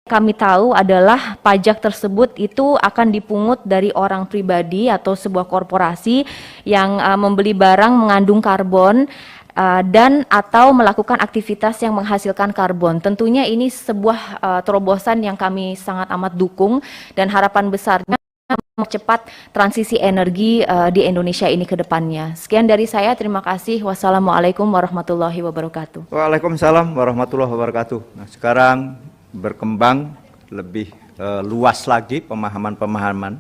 kami tahu adalah pajak tersebut itu akan dipungut dari orang pribadi atau sebuah korporasi yang membeli barang mengandung karbon dan atau melakukan aktivitas yang menghasilkan karbon. Tentunya ini sebuah terobosan yang kami sangat amat dukung dan harapan besarnya mempercepat transisi energi di Indonesia ini ke depannya. Sekian dari saya, terima kasih. Wassalamualaikum warahmatullahi wabarakatuh. Waalaikumsalam warahmatullahi wabarakatuh. Nah, sekarang berkembang lebih luas lagi pemahaman-pemahaman.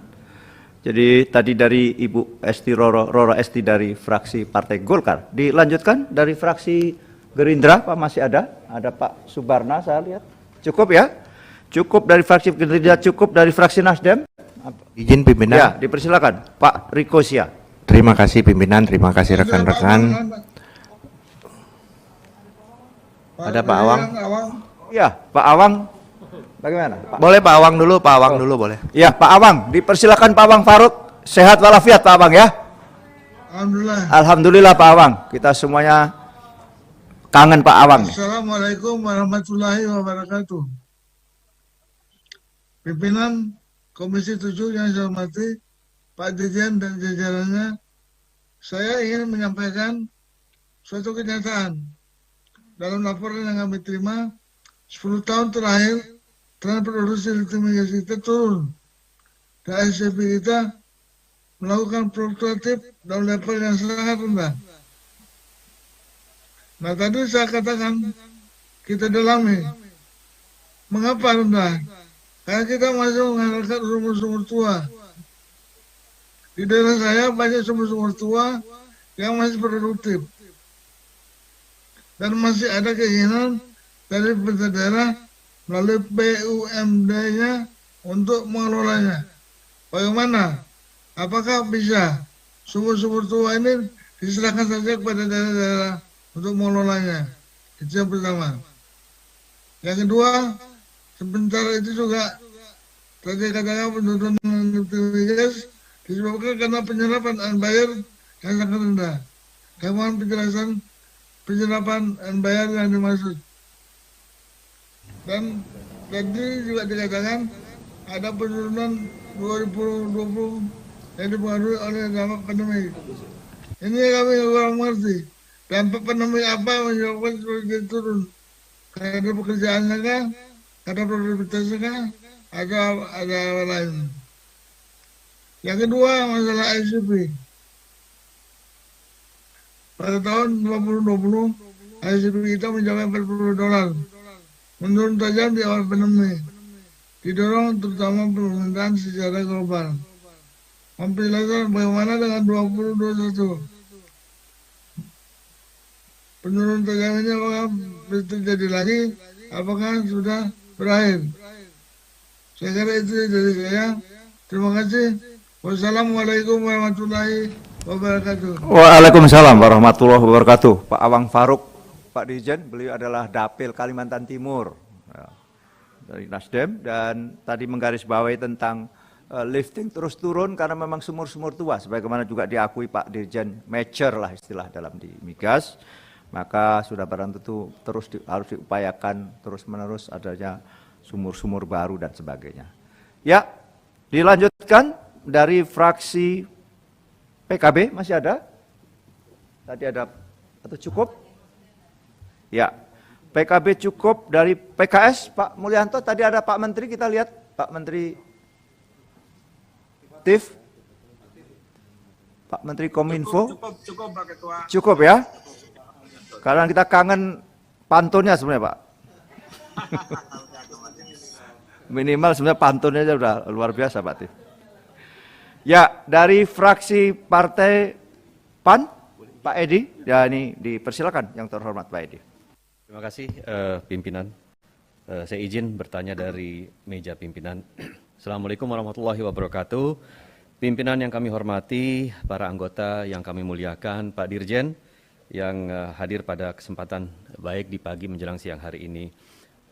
Jadi tadi dari Ibu Esti Roro Esti dari fraksi Partai Golkar. Dilanjutkan dari fraksi Gerindra, Pak, masih ada? Ada Pak Subarna saya lihat. Cukup ya? Cukup dari fraksi Gerindra, cukup dari fraksi Nasdem? Izin pimpinan. Ya, dipersilakan Pak Riko Sia. Terima kasih pimpinan, terima kasih rekan-rekan. Ada Pak Awang? Ya, Pak Awang. Bagaimana? Pak? Boleh Pak Awang dulu, Pak Awang dulu boleh. Ya, Pak Awang, dipersilakan Pak Awang Faruk. Sehat walafiat Pak Awang ya. Alhamdulillah. Alhamdulillah Pak Awang. Kita semuanya kangen Pak Awang. Assalamualaikum warahmatullahi wabarakatuh. Pimpinan Komisi 7 yang saya hormati, Pak Dirjen dan jajarannya, saya ingin menyampaikan suatu kenyataan. Dalam laporan yang kami terima, 10 tahun terakhir, tren produksi lithium gas kita turun. Dan SCP kita melakukan fluktuatif dalam level yang sangat rendah. Nah, tadi saya katakan, kita dalami. Mengapa rendah? Karena kita masih mengandalkan sumur-sumur tua. Di daerah saya banyak sumur-sumur tua yang masih produktif. Dan masih ada keinginan dari pemerintah daerah melalui BUMD-nya untuk mengelolanya. Bagaimana? Apakah bisa sumur-sumur tua ini diserahkan saja kepada daerah-daerah untuk mengelolanya? Itu yang pertama. Yang kedua, sebentar itu juga tadi katakan penurunan gas disebabkan karena penyerapan dan bayar yang sangat rendah. Mohon penjelasan penyerapan dan bayar yang dimaksud. Dan tadi juga dikatakan ada penurunan 2020 yang dipengaruhi oleh dampak pandemi. Ini yang kami kurang mengerti. Dampak pandemi apa yang menyebabkan seperti turun? Karena pekerjaannya kah? Karena produktivitasnya kah? Atau ada lain? Yang kedua, masalah ICP. Pada tahun 2020, ICP kita mencapai $40. Menurun tajam di awal pandemi. Didorong terutama permintaan secara global. Penjelasan bagaimana dengan 2021? Penurunan tajam ini apakah terjadi lagi? Apakah sudah berakhir? Saya kira itu dari saya. Terima kasih. Wassalamualaikum warahmatullahi wabarakatuh. Waalaikumsalam warahmatullahi wabarakatuh. Pak Awang Faruk, Pak Dirjen, beliau adalah Dapil Kalimantan Timur dari Nasdem dan tadi menggarisbawahi tentang lifting terus turun karena memang sumur-sumur tua, sebagaimana juga diakui Pak Dirjen, mature lah istilah dalam di migas, maka sudah barang tentu terus harus diupayakan terus-menerus adanya sumur-sumur baru dan sebagainya. Ya, dilanjutkan dari fraksi PKB masih ada? Tadi ada atau cukup? Ya, PKB cukup. Dari PKS Pak Mulyanto, tadi ada Pak Menteri, kita lihat Pak Menteri Tif, Pak Menteri Kominfo. Cukup Pak Ketua. Cukup ya? Karena kita kangen pantunnya sebenarnya Pak. Minimal sebenarnya pantunnya aja udah luar biasa Pak Tif. Ya, dari fraksi Partai PAN, Pak Edi, ya ini dipersilakan yang terhormat Pak Edi. Terima kasih pimpinan. Saya izin bertanya dari meja pimpinan. Assalamualaikum warahmatullahi wabarakatuh. Pimpinan yang kami hormati, para anggota yang kami muliakan, Pak Dirjen yang hadir pada kesempatan baik di pagi menjelang siang hari ini.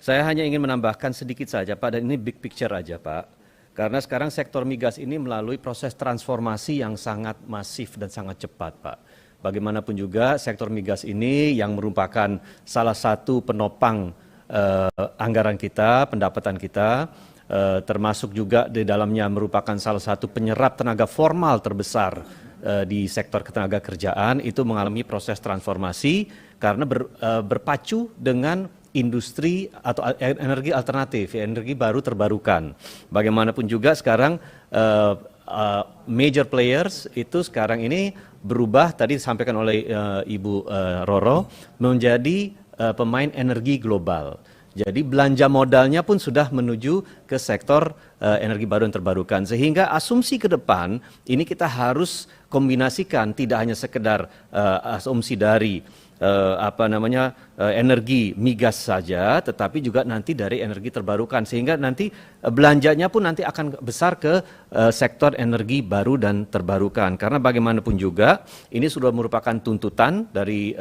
Saya hanya ingin menambahkan sedikit saja Pak, dan ini big picture aja Pak. Karena sekarang sektor migas ini melalui proses transformasi yang sangat masif dan sangat cepat Pak. Bagaimanapun juga sektor migas ini yang merupakan salah satu penopang anggaran kita, pendapatan kita, termasuk juga di dalamnya merupakan salah satu penyerap tenaga formal terbesar di sektor ketenaga kerjaan, itu mengalami proses transformasi karena berpacu dengan industri atau energi alternatif, energi baru terbarukan. Bagaimanapun juga sekarang major players itu sekarang ini berubah, tadi disampaikan oleh Ibu Roro, menjadi pemain energi global. Jadi belanja modalnya pun sudah menuju ke sektor energi baru dan terbarukan. Sehingga asumsi ke depan ini kita harus kombinasikan, tidak hanya sekedar asumsi dari energi migas saja, tetapi juga nanti dari energi terbarukan, sehingga nanti belanjanya pun nanti akan besar ke sektor energi baru dan terbarukan. Karena bagaimanapun juga ini sudah merupakan tuntutan dari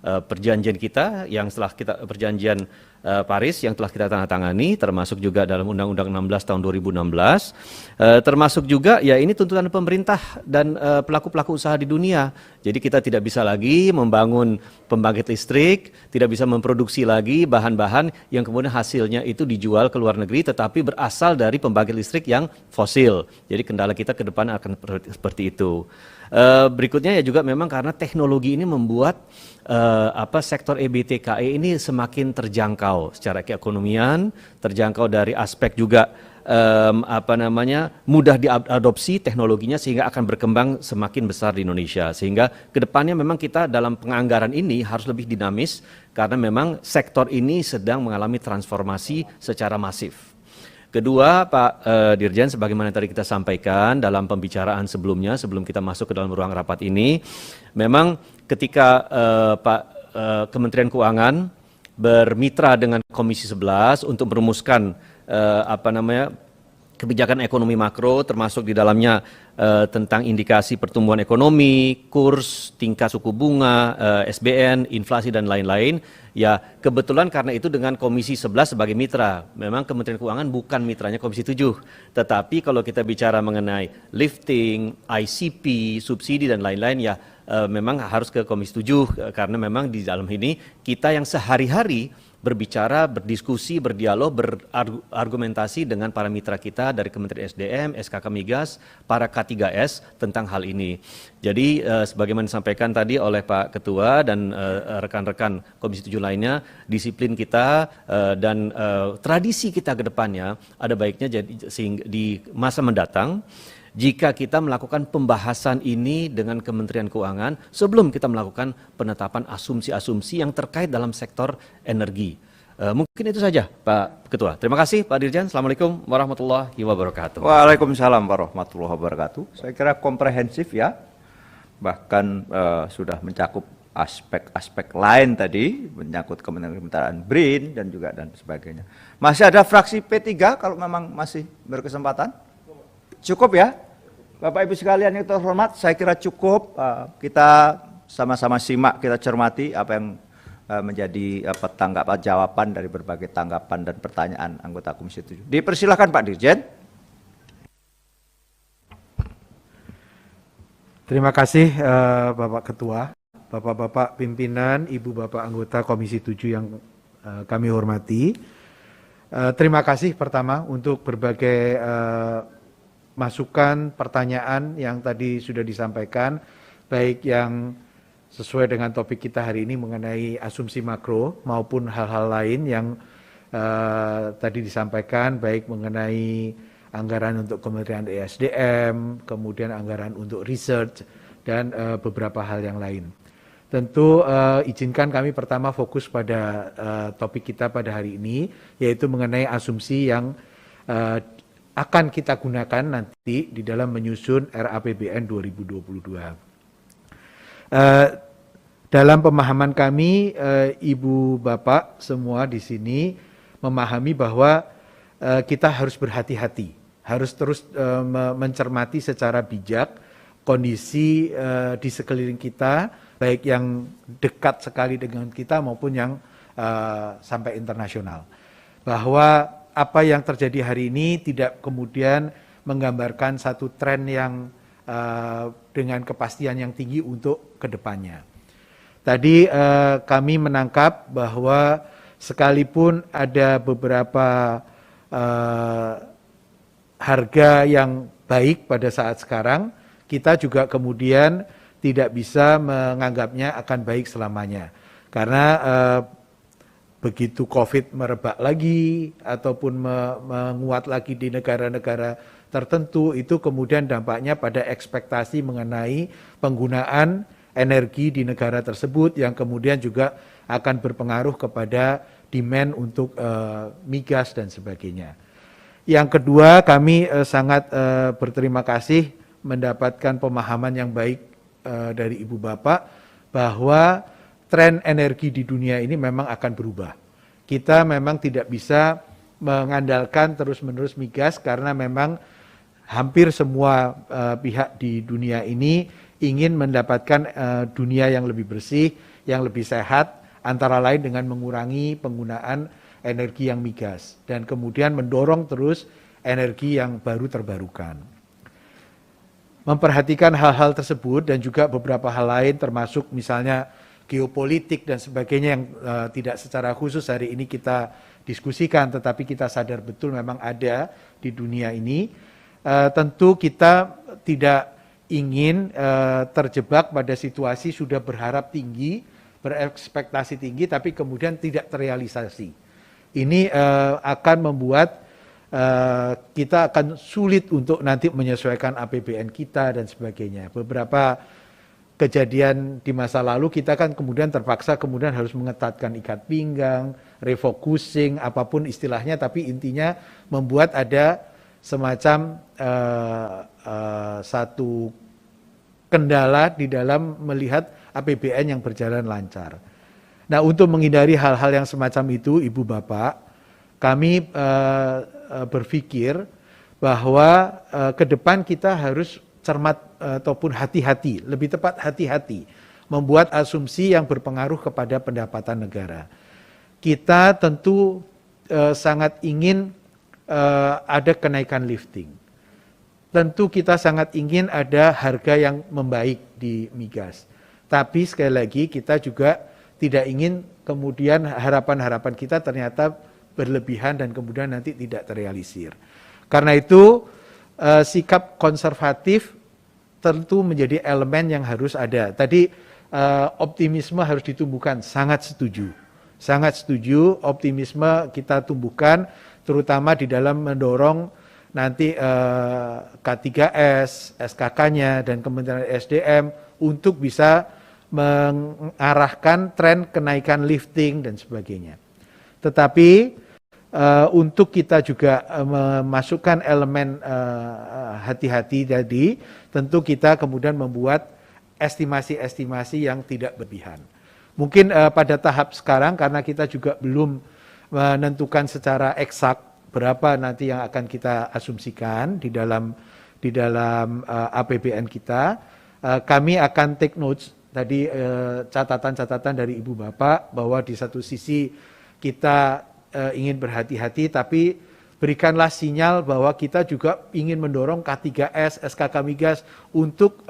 perjanjian kita yang setelah kita perjanjian Paris yang telah kita tandatangani, termasuk juga dalam Undang-Undang 16 tahun 2016, termasuk juga ya ini tuntutan pemerintah dan pelaku-pelaku usaha di dunia. Jadi kita tidak bisa lagi membangun pembangkit listrik, tidak bisa memproduksi lagi bahan-bahan yang kemudian hasilnya itu dijual ke luar negeri, tetapi berasal dari pembangkit listrik yang fosil. Jadi kendala kita ke depan akan seperti itu. Berikutnya ya juga memang karena teknologi ini membuat sektor EBTKE ini semakin terjangkau secara keekonomian, terjangkau dari aspek juga mudah diadopsi teknologinya sehingga akan berkembang semakin besar di Indonesia. Sehingga kedepannya memang kita dalam penganggaran ini harus lebih dinamis karena memang sektor ini sedang mengalami transformasi secara masif. Kedua, Pak Dirjen, sebagaimana tadi kita sampaikan dalam pembicaraan sebelumnya, sebelum kita masuk ke dalam ruang rapat ini, memang ketika Kementerian Keuangan bermitra dengan Komisi 11 untuk merumuskan kebijakan ekonomi makro, termasuk di dalamnya tentang indikasi pertumbuhan ekonomi, kurs, tingkat suku bunga, SBN, inflasi dan lain-lain. Ya kebetulan karena itu dengan Komisi 11 sebagai mitra. Memang Kementerian Keuangan bukan mitranya Komisi 7. Tetapi kalau kita bicara mengenai lifting, ICP, subsidi dan lain-lain ya memang harus ke Komisi 7 karena memang di dalam ini kita yang sehari-hari berbicara, berdiskusi, berdialog, berargumentasi dengan para mitra kita dari Kementerian SDM, SKK Migas, para K3S tentang hal ini. Jadi sebagaimana disampaikan tadi oleh Pak Ketua dan rekan-rekan Komisi 7 lainnya, disiplin kita dan tradisi kita ke depannya ada baiknya jadi di masa mendatang jika kita melakukan pembahasan ini dengan Kementerian Keuangan sebelum kita melakukan penetapan asumsi-asumsi yang terkait dalam sektor energi. Mungkin itu saja Pak Ketua. Terima kasih Pak Dirjen. Assalamualaikum warahmatullahi wabarakatuh. Waalaikumsalam warahmatullahi wabarakatuh. Saya kira komprehensif ya, bahkan sudah mencakup aspek-aspek lain tadi, menyangkut kementerian BRIN dan juga dan sebagainya. Masih ada fraksi P3 kalau memang masih berkesempatan? Cukup ya, Bapak Ibu sekalian yang terhormat, saya kira cukup. Kita sama-sama simak, kita cermati apa yang menjadi tanggapan jawaban dari berbagai tanggapan dan pertanyaan anggota Komisi 7. Dipersilakan Pak Dirjen. Terima kasih Bapak Ketua, Bapak-Bapak pimpinan, Ibu Bapak anggota Komisi 7 yang kami hormati. Terima kasih pertama untuk berbagai masukan, pertanyaan yang tadi sudah disampaikan, baik yang sesuai dengan topik kita hari ini mengenai asumsi makro maupun hal-hal lain yang tadi disampaikan, baik mengenai anggaran untuk Kementerian ESDM, kemudian anggaran untuk research, dan beberapa hal yang lain. Tentu izinkan kami pertama fokus pada topik kita pada hari ini, yaitu mengenai asumsi yang akan kita gunakan nanti di dalam menyusun RAPBN 2022. Dalam pemahaman kami, Ibu Bapak semua di sini memahami bahwa kita harus berhati-hati, harus terus mencermati secara bijak kondisi di sekeliling kita, baik yang dekat sekali dengan kita maupun yang sampai internasional. Bahwa apa yang terjadi hari ini tidak kemudian menggambarkan satu tren yang dengan kepastian yang tinggi untuk kedepannya. Tadi kami menangkap bahwa sekalipun ada beberapa harga yang baik pada saat sekarang, kita juga kemudian tidak bisa menganggapnya akan baik selamanya. Karena begitu COVID merebak lagi ataupun menguat lagi di negara-negara tertentu, itu kemudian dampaknya pada ekspektasi mengenai penggunaan energi di negara tersebut yang kemudian juga akan berpengaruh kepada demand untuk migas dan sebagainya. Yang kedua, kami sangat berterima kasih mendapatkan pemahaman yang baik dari Ibu Bapak bahwa tren energi di dunia ini memang akan berubah. Kita memang tidak bisa mengandalkan terus-menerus migas karena memang hampir semua pihak di dunia ini ingin mendapatkan dunia yang lebih bersih, yang lebih sehat, antara lain dengan mengurangi penggunaan energi yang migas dan kemudian mendorong terus energi yang baru terbarukan. Memperhatikan hal-hal tersebut dan juga beberapa hal lain termasuk misalnya geopolitik dan sebagainya yang tidak secara khusus hari ini kita diskusikan, tetapi kita sadar betul memang ada di dunia ini. Tentu kita tidak ingin terjebak pada situasi sudah berharap tinggi, berekspektasi tinggi, tapi kemudian tidak terrealisasi. Ini akan membuat kita akan sulit untuk nanti menyesuaikan APBN kita dan sebagainya. Beberapa kejadian di masa lalu kita kan kemudian terpaksa kemudian harus mengetatkan ikat pinggang, refocusing, apapun istilahnya, tapi intinya membuat ada semacam satu kendala di dalam melihat APBN yang berjalan lancar. Nah, untuk menghindari hal-hal yang semacam itu, Ibu Bapak, kami berpikir bahwa ke depan kita harus cermat ataupun hati-hati, lebih tepat hati-hati, membuat asumsi yang berpengaruh kepada pendapatan negara. Kita tentu sangat ingin ada kenaikan lifting. Tentu kita sangat ingin ada harga yang membaik di migas. Tapi sekali lagi kita juga tidak ingin kemudian harapan-harapan kita ternyata berlebihan dan kemudian nanti tidak terrealisir. Karena itu sikap konservatif tentu menjadi elemen yang harus ada. Tadi optimisme harus ditumbuhkan, sangat setuju. Sangat setuju, optimisme kita tumbuhkan terutama di dalam mendorong nanti K3S, SKK-nya dan Kementerian SDM untuk bisa mengarahkan tren kenaikan lifting dan sebagainya. Tetapi untuk kita juga memasukkan elemen hati-hati tadi, tentu kita kemudian membuat estimasi-estimasi yang tidak berlebihan. Mungkin pada tahap sekarang karena kita juga belum menentukan secara eksak berapa nanti yang akan kita asumsikan di dalam APBN kita, kami akan take notes tadi catatan-catatan dari Ibu Bapak bahwa di satu sisi kita ingin berhati-hati, tapi berikanlah sinyal bahwa kita juga ingin mendorong K3S, SKK Migas untuk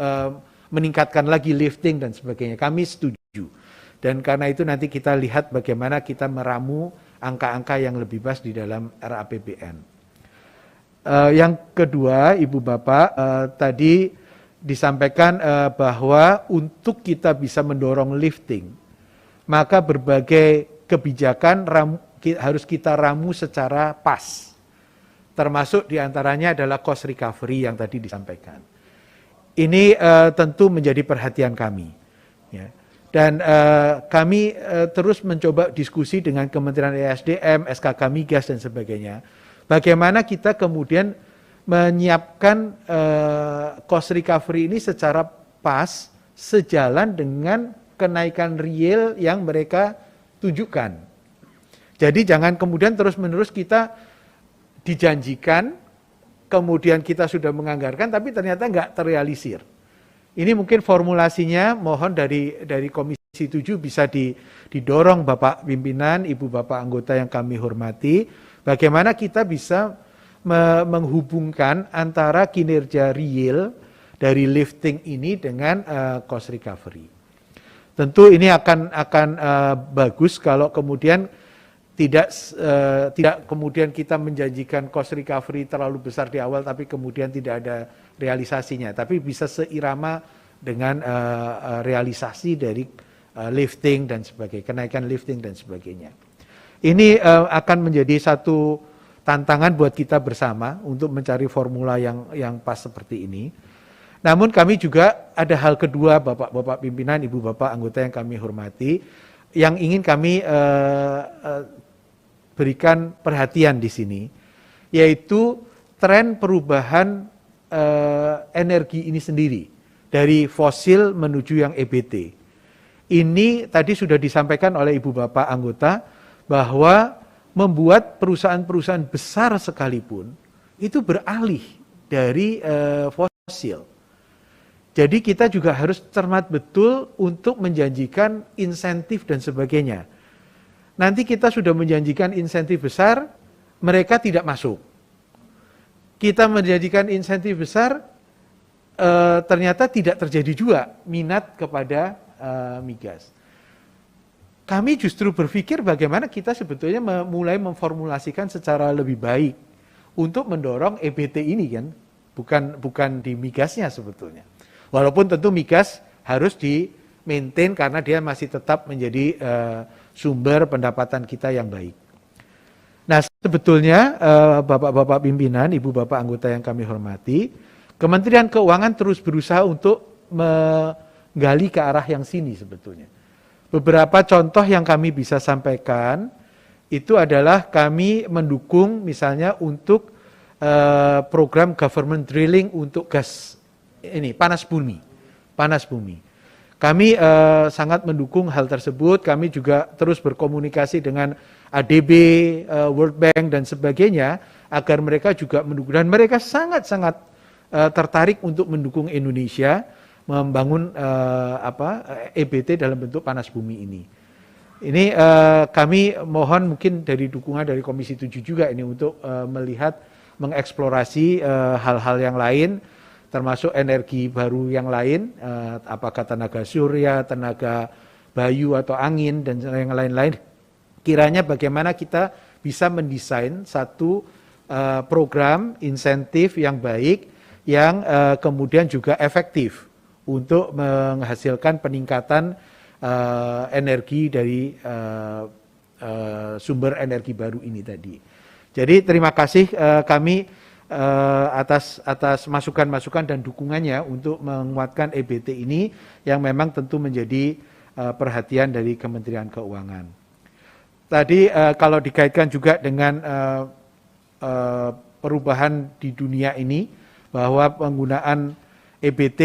meningkatkan lagi lifting dan sebagainya. Kami setuju. Dan karena itu nanti kita lihat bagaimana kita meramu angka-angka yang lebih pas di dalam RAPBN. Yang kedua, Ibu Bapak, tadi disampaikan bahwa untuk kita bisa mendorong lifting, maka berbagai kebijakan harus kita ramu secara pas. Termasuk diantaranya adalah cost recovery yang tadi disampaikan. Ini tentu menjadi perhatian kami. Ya. Dan kami terus mencoba diskusi dengan Kementerian ESDM, SKK Migas dan sebagainya. Bagaimana kita kemudian menyiapkan cost recovery ini secara pas, sejalan dengan kenaikan real yang mereka tujukan. Jadi jangan kemudian terus-menerus kita dijanjikan, kemudian kita sudah menganggarkan, tapi ternyata nggak terrealisir. Ini mungkin formulasinya mohon dari Komisi 7 bisa didorong Bapak Pimpinan, Ibu Bapak anggota yang kami hormati, bagaimana kita bisa menghubungkan antara kinerja real dari lifting ini dengan cost recovery. Tentu ini akan bagus kalau kemudian tidak kemudian kita menjanjikan cost recovery terlalu besar di awal tapi kemudian tidak ada realisasinya, tapi bisa seirama dengan realisasi dari lifting dan sebagainya, kenaikan lifting dan sebagainya. Ini akan menjadi satu tantangan buat kita bersama untuk mencari formula yang pas seperti ini. Namun kami juga ada hal kedua, Bapak-bapak pimpinan, Ibu Bapak anggota yang kami hormati, yang ingin kami berikan perhatian di sini, yaitu tren perubahan energi ini sendiri dari fosil menuju yang EBT. Ini tadi sudah disampaikan oleh Ibu Bapak anggota bahwa membuat perusahaan-perusahaan besar sekalipun itu beralih dari fosil. Jadi kita juga harus cermat betul untuk menjanjikan insentif dan sebagainya. Nanti kita sudah menjanjikan insentif besar, mereka tidak masuk. Kita menjanjikan insentif besar, ternyata tidak terjadi juga minat kepada migas. Kami justru berpikir bagaimana kita sebetulnya mulai memformulasikan secara lebih baik untuk mendorong EBT ini kan, bukan di migasnya sebetulnya. Walaupun tentu migas harus di-maintain karena dia masih tetap menjadi sumber pendapatan kita yang baik. Nah sebetulnya Bapak-bapak pimpinan, Ibu Bapak anggota yang kami hormati, Kementerian Keuangan terus berusaha untuk menggali ke arah yang sini sebetulnya. Beberapa contoh yang kami bisa sampaikan itu adalah kami mendukung misalnya untuk program government drilling untuk gas ini panas bumi. Kami sangat mendukung hal tersebut. Kami juga terus berkomunikasi dengan ADB, World Bank dan sebagainya agar mereka juga mendukung, dan mereka sangat-sangat tertarik untuk mendukung Indonesia membangun EBT dalam bentuk panas bumi ini. Ini kami mohon mungkin dari dukungan dari Komisi 7 juga ini untuk melihat, mengeksplorasi hal-hal yang lain, termasuk energi baru yang lain, apakah tenaga surya, tenaga bayu atau angin, dan yang lain-lain. Kiranya bagaimana kita bisa mendesain satu program insentif yang baik, yang kemudian juga efektif untuk menghasilkan peningkatan energi dari sumber energi baru ini tadi. Jadi terima kasih kami atas masukan-masukan dan dukungannya untuk menguatkan EBT ini yang memang tentu menjadi perhatian dari Kementerian Keuangan. Tadi kalau dikaitkan juga dengan perubahan di dunia ini, bahwa penggunaan EBT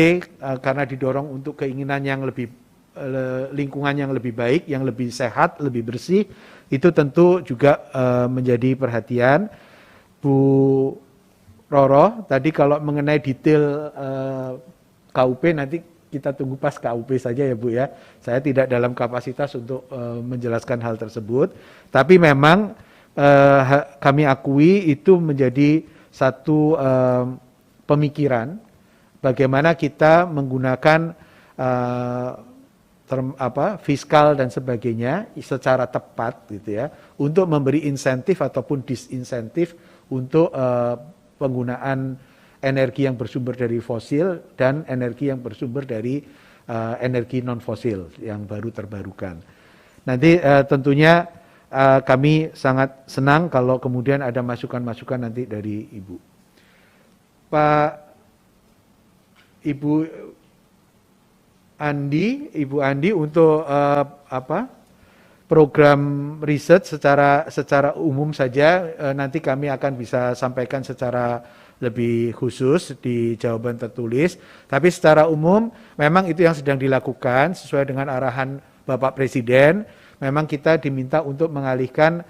karena didorong untuk keinginan yang lebih lingkungan yang lebih baik, yang lebih sehat, lebih bersih, itu tentu juga menjadi perhatian. Bu Roro, tadi kalau mengenai detail KUP nanti kita tunggu pas KUP saja ya Bu ya. Saya tidak dalam kapasitas untuk menjelaskan hal tersebut. Tapi memang kami akui itu menjadi satu pemikiran bagaimana kita menggunakan fiskal dan sebagainya secara tepat gitu ya, untuk memberi insentif ataupun disinsentif untuk penggunaan energi yang bersumber dari fosil dan energi yang bersumber dari energi non fosil yang baru terbarukan. Nanti tentunya kami sangat senang kalau kemudian ada masukan-masukan nanti dari Ibu. Ibu Andi untuk program riset secara umum saja nanti kami akan bisa sampaikan secara lebih khusus di jawaban tertulis. Tapi secara umum memang itu yang sedang dilakukan sesuai dengan arahan Bapak Presiden. Memang kita diminta untuk mengalihkan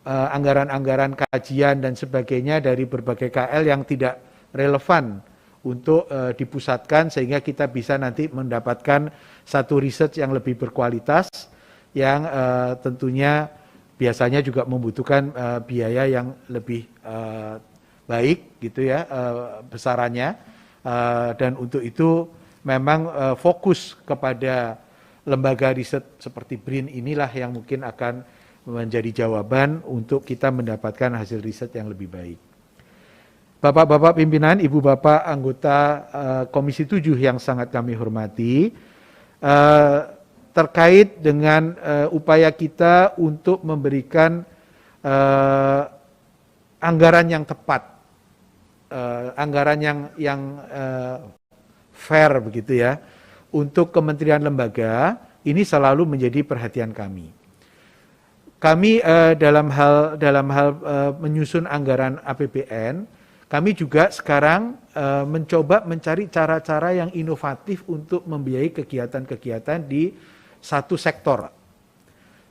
anggaran-anggaran kajian dan sebagainya dari berbagai KL yang tidak relevan untuk dipusatkan sehingga kita bisa nanti mendapatkan satu riset yang lebih berkualitas, yang tentunya biasanya juga membutuhkan biaya yang lebih baik gitu ya besarannya, dan untuk itu memang fokus kepada lembaga riset seperti BRIN inilah yang mungkin akan menjadi jawaban untuk kita mendapatkan hasil riset yang lebih baik. Bapak-bapak pimpinan, ibu bapak anggota Komisi 7 yang sangat kami hormati, terkait dengan upaya kita untuk memberikan anggaran yang tepat, anggaran yang fair begitu ya, untuk kementerian lembaga, ini selalu menjadi perhatian kami. Kami dalam hal menyusun anggaran APBN, kami juga sekarang mencoba mencari cara-cara yang inovatif untuk membiayai kegiatan-kegiatan di satu sektor.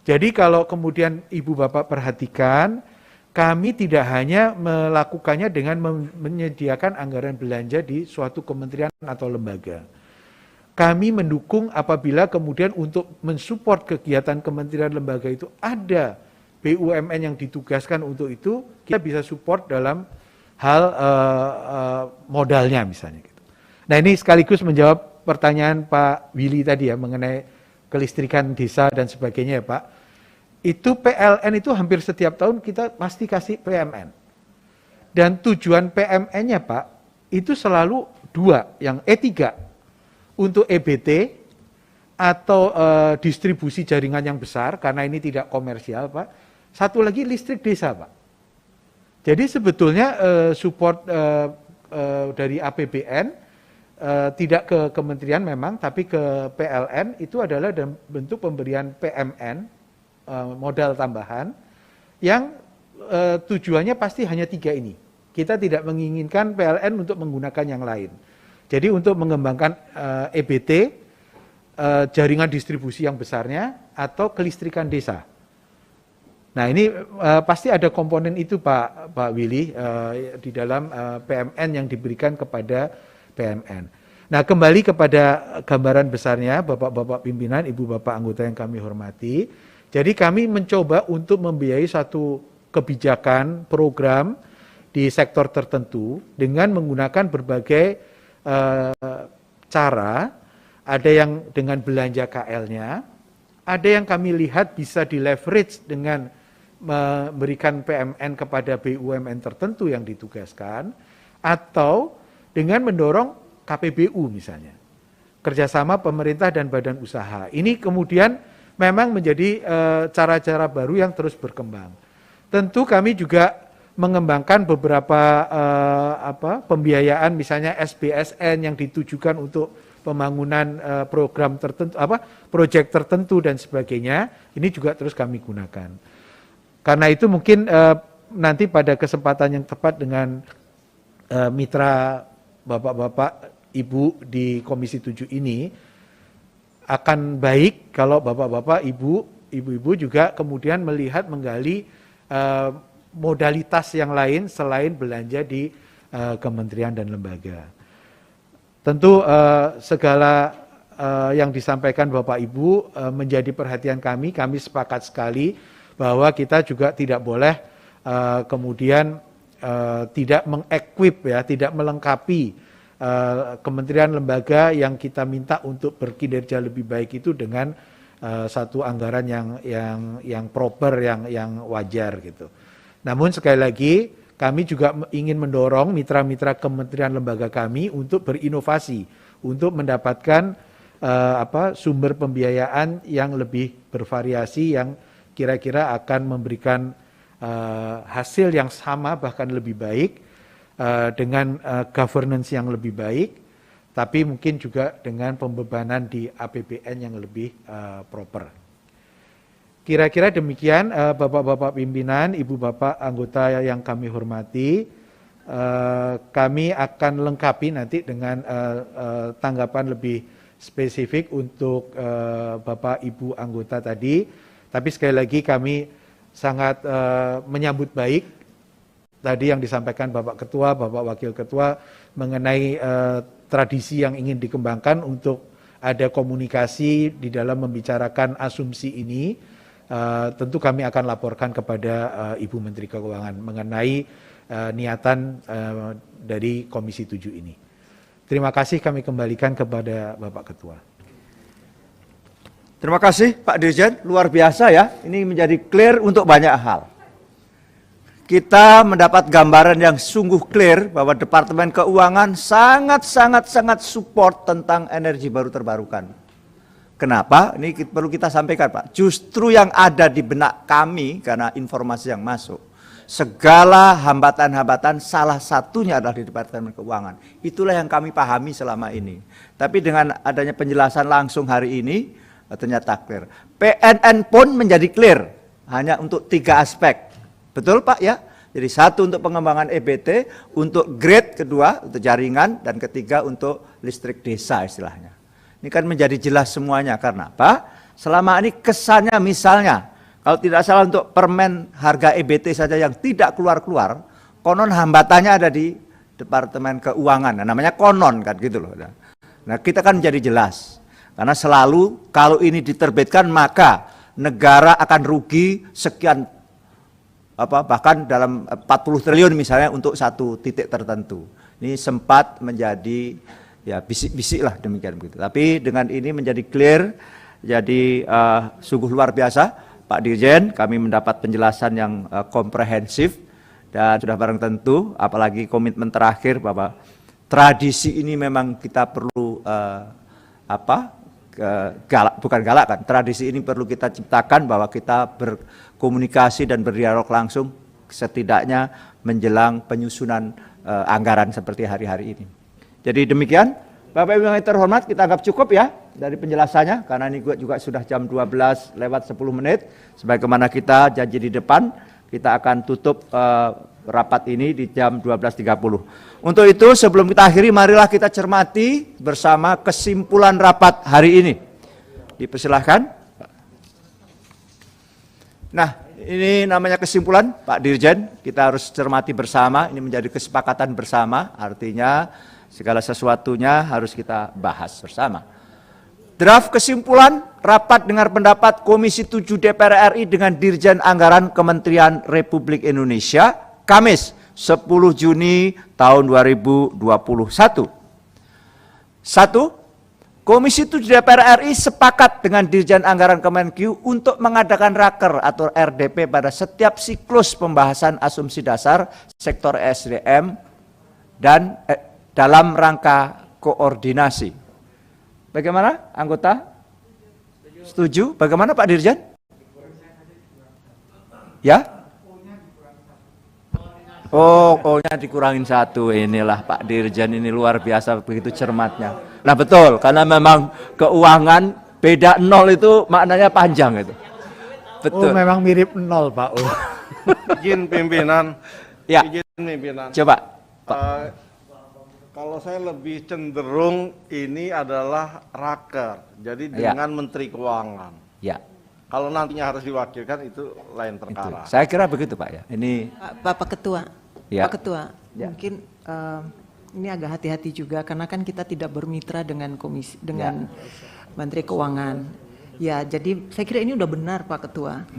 Jadi kalau kemudian ibu bapak perhatikan, kami tidak hanya melakukannya dengan menyediakan anggaran belanja di suatu kementerian atau lembaga. Kami mendukung apabila kemudian untuk mensupport kegiatan kementerian lembaga itu ada BUMN yang ditugaskan untuk itu, kita bisa support dalam hal modalnya misalnya. Gitu. Nah ini sekaligus menjawab pertanyaan Pak Willy tadi ya mengenai kelistrikan desa dan sebagainya ya Pak. Itu PLN itu hampir setiap tahun kita pasti kasih PMN. Dan tujuan PMN-nya Pak, itu selalu dua, yang E3 untuk EBT atau distribusi jaringan yang besar, karena ini tidak komersial Pak. Satu lagi listrik desa Pak. Jadi sebetulnya support dari APBN tidak ke kementerian memang, tapi ke PLN itu adalah dalam bentuk pemberian PMN, modal tambahan, yang tujuannya pasti hanya 3 ini. Kita tidak menginginkan PLN untuk menggunakan yang lain. Jadi untuk mengembangkan EBT, jaringan distribusi yang besarnya, atau kelistrikan desa. Nah ini pasti ada komponen itu Pak Willy di dalam PMN yang diberikan kepada PMN. Nah kembali kepada gambaran besarnya Bapak-bapak pimpinan, Ibu Bapak anggota yang kami hormati. Jadi kami mencoba untuk membiayai satu kebijakan, program di sektor tertentu dengan menggunakan berbagai cara. Ada yang dengan belanja KL-nya, ada yang kami lihat bisa di leverage dengan memberikan PMN kepada BUMN tertentu yang ditugaskan, atau dengan mendorong KPBU misalnya, kerjasama pemerintah dan badan usaha. Ini kemudian memang menjadi cara-cara baru yang terus berkembang. Tentu kami juga mengembangkan beberapa pembiayaan, misalnya SBSN yang ditujukan untuk pembangunan program tertentu, proyek tertentu dan sebagainya. Ini juga terus kami gunakan. Karena itu mungkin nanti pada kesempatan yang tepat dengan mitra bapak-bapak ibu di Komisi 7 ini, akan baik kalau bapak-bapak ibu-ibu juga kemudian melihat menggali modalitas yang lain selain belanja di kementerian dan lembaga. Tentu segala yang disampaikan Bapak Ibu menjadi perhatian kami sepakat sekali bahwa kita juga tidak boleh kemudian tidak mengequip ya, tidak melengkapi kementerian lembaga yang kita minta untuk berkinerja lebih baik itu dengan satu anggaran yang proper, yang wajar gitu. Namun sekali lagi kami juga ingin mendorong mitra-mitra kementerian lembaga kami untuk berinovasi, untuk mendapatkan sumber pembiayaan yang lebih bervariasi, yang kira-kira akan memberikan hasil yang sama bahkan lebih baik, dengan governance yang lebih baik, tapi mungkin juga dengan pembebanan di APBN yang lebih proper. Kira-kira demikian Bapak-bapak pimpinan, Ibu Bapak anggota yang kami hormati. Kami akan lengkapi nanti dengan tanggapan lebih spesifik untuk Bapak Ibu anggota tadi. Tapi sekali lagi kami sangat menyambut baik tadi yang disampaikan Bapak Ketua, Bapak Wakil Ketua mengenai tradisi yang ingin dikembangkan untuk ada komunikasi di dalam membicarakan asumsi ini. Tentu kami akan laporkan kepada Ibu Menteri Keuangan mengenai niatan dari Komisi 7 ini. Terima kasih, kami kembalikan kepada Bapak Ketua. Terima kasih Pak Dirjen, luar biasa ya. Ini menjadi clear untuk banyak hal. Kita mendapat gambaran yang sungguh clear bahwa Departemen Keuangan sangat support tentang energi baru terbarukan. Kenapa? Ini perlu kita sampaikan Pak. Justru yang ada di benak kami karena informasi yang masuk. Segala hambatan-hambatan salah satunya adalah di Departemen Keuangan. Itulah yang kami pahami selama ini. Tapi dengan adanya penjelasan langsung hari ini, ternyata clear. PNN pun menjadi clear, hanya untuk 3 aspek. Betul Pak ya? Jadi 1 untuk pengembangan EBT, untuk grade kedua, untuk jaringan, dan ketiga untuk listrik desa istilahnya. Ini kan menjadi jelas semuanya, karena apa? Selama ini kesannya misalnya, kalau tidak salah untuk permen harga EBT saja yang tidak keluar-keluar, konon hambatannya ada di Departemen Keuangan, nah, namanya konon kan gitu loh. Nah kita kan menjadi jelas. Karena selalu kalau ini diterbitkan maka negara akan rugi sekian bahkan dalam 40 triliun misalnya untuk satu titik tertentu. Ini sempat menjadi ya bisik-bisik lah demikian begitu. Tapi dengan ini menjadi clear, jadi sungguh luar biasa Pak Dirjen, kami mendapat penjelasan yang komprehensif dan sudah barang tentu apalagi komitmen terakhir bahwa tradisi ini memang kita perlu tradisi ini perlu kita ciptakan bahwa kita berkomunikasi dan berdialog langsung setidaknya menjelang penyusunan anggaran seperti hari-hari ini. Jadi demikian, Bapak Ibu yang terhormat, kita anggap cukup ya dari penjelasannya karena ini juga sudah jam 12 lewat 10 menit. Sebagaimana kita janji di depan, kita akan tutup rapat ini di jam 12.30. Untuk itu sebelum kita akhiri marilah kita cermati bersama kesimpulan rapat hari ini. Dipersilahkan. Nah, ini namanya kesimpulan Pak Dirjen, kita harus cermati bersama, ini menjadi kesepakatan bersama, artinya segala sesuatunya harus kita bahas bersama. Draft kesimpulan rapat dengar pendapat Komisi 7 DPR RI dengan Dirjen Anggaran Kementerian Republik Indonesia, Kamis 10 Juni tahun 2021. 1. Komisi 7 DPR RI sepakat dengan Dirjen Anggaran Kemenkeu untuk mengadakan raker atau RDP pada setiap siklus pembahasan asumsi dasar sektor ESDM dan dalam rangka koordinasi. Bagaimana anggota? Setuju? Bagaimana Pak Dirjen? Ya? Oh, O-nya dikurangin 1, inilah Pak Dirjen ini luar biasa begitu cermatnya. Nah betul, karena memang keuangan beda 0 itu maknanya panjang itu. Betul. Oh memang mirip 0 Pak. Oh. Izin pimpinan. Ya. Izin pimpinan. Coba. Kalau saya lebih cenderung ini adalah raker. Jadi dengan Menteri Keuangan. Ya. Kalau nantinya harus diwakilkan itu lain perkara. Saya kira begitu Pak ya. Ini Bapak Ketua. Ya. Pak Ketua, Ya. mungkin ini agak hati-hati juga karena kan kita tidak bermitra dengan Menteri Keuangan. Ya, jadi saya kira ini udah benar Pak Ketua.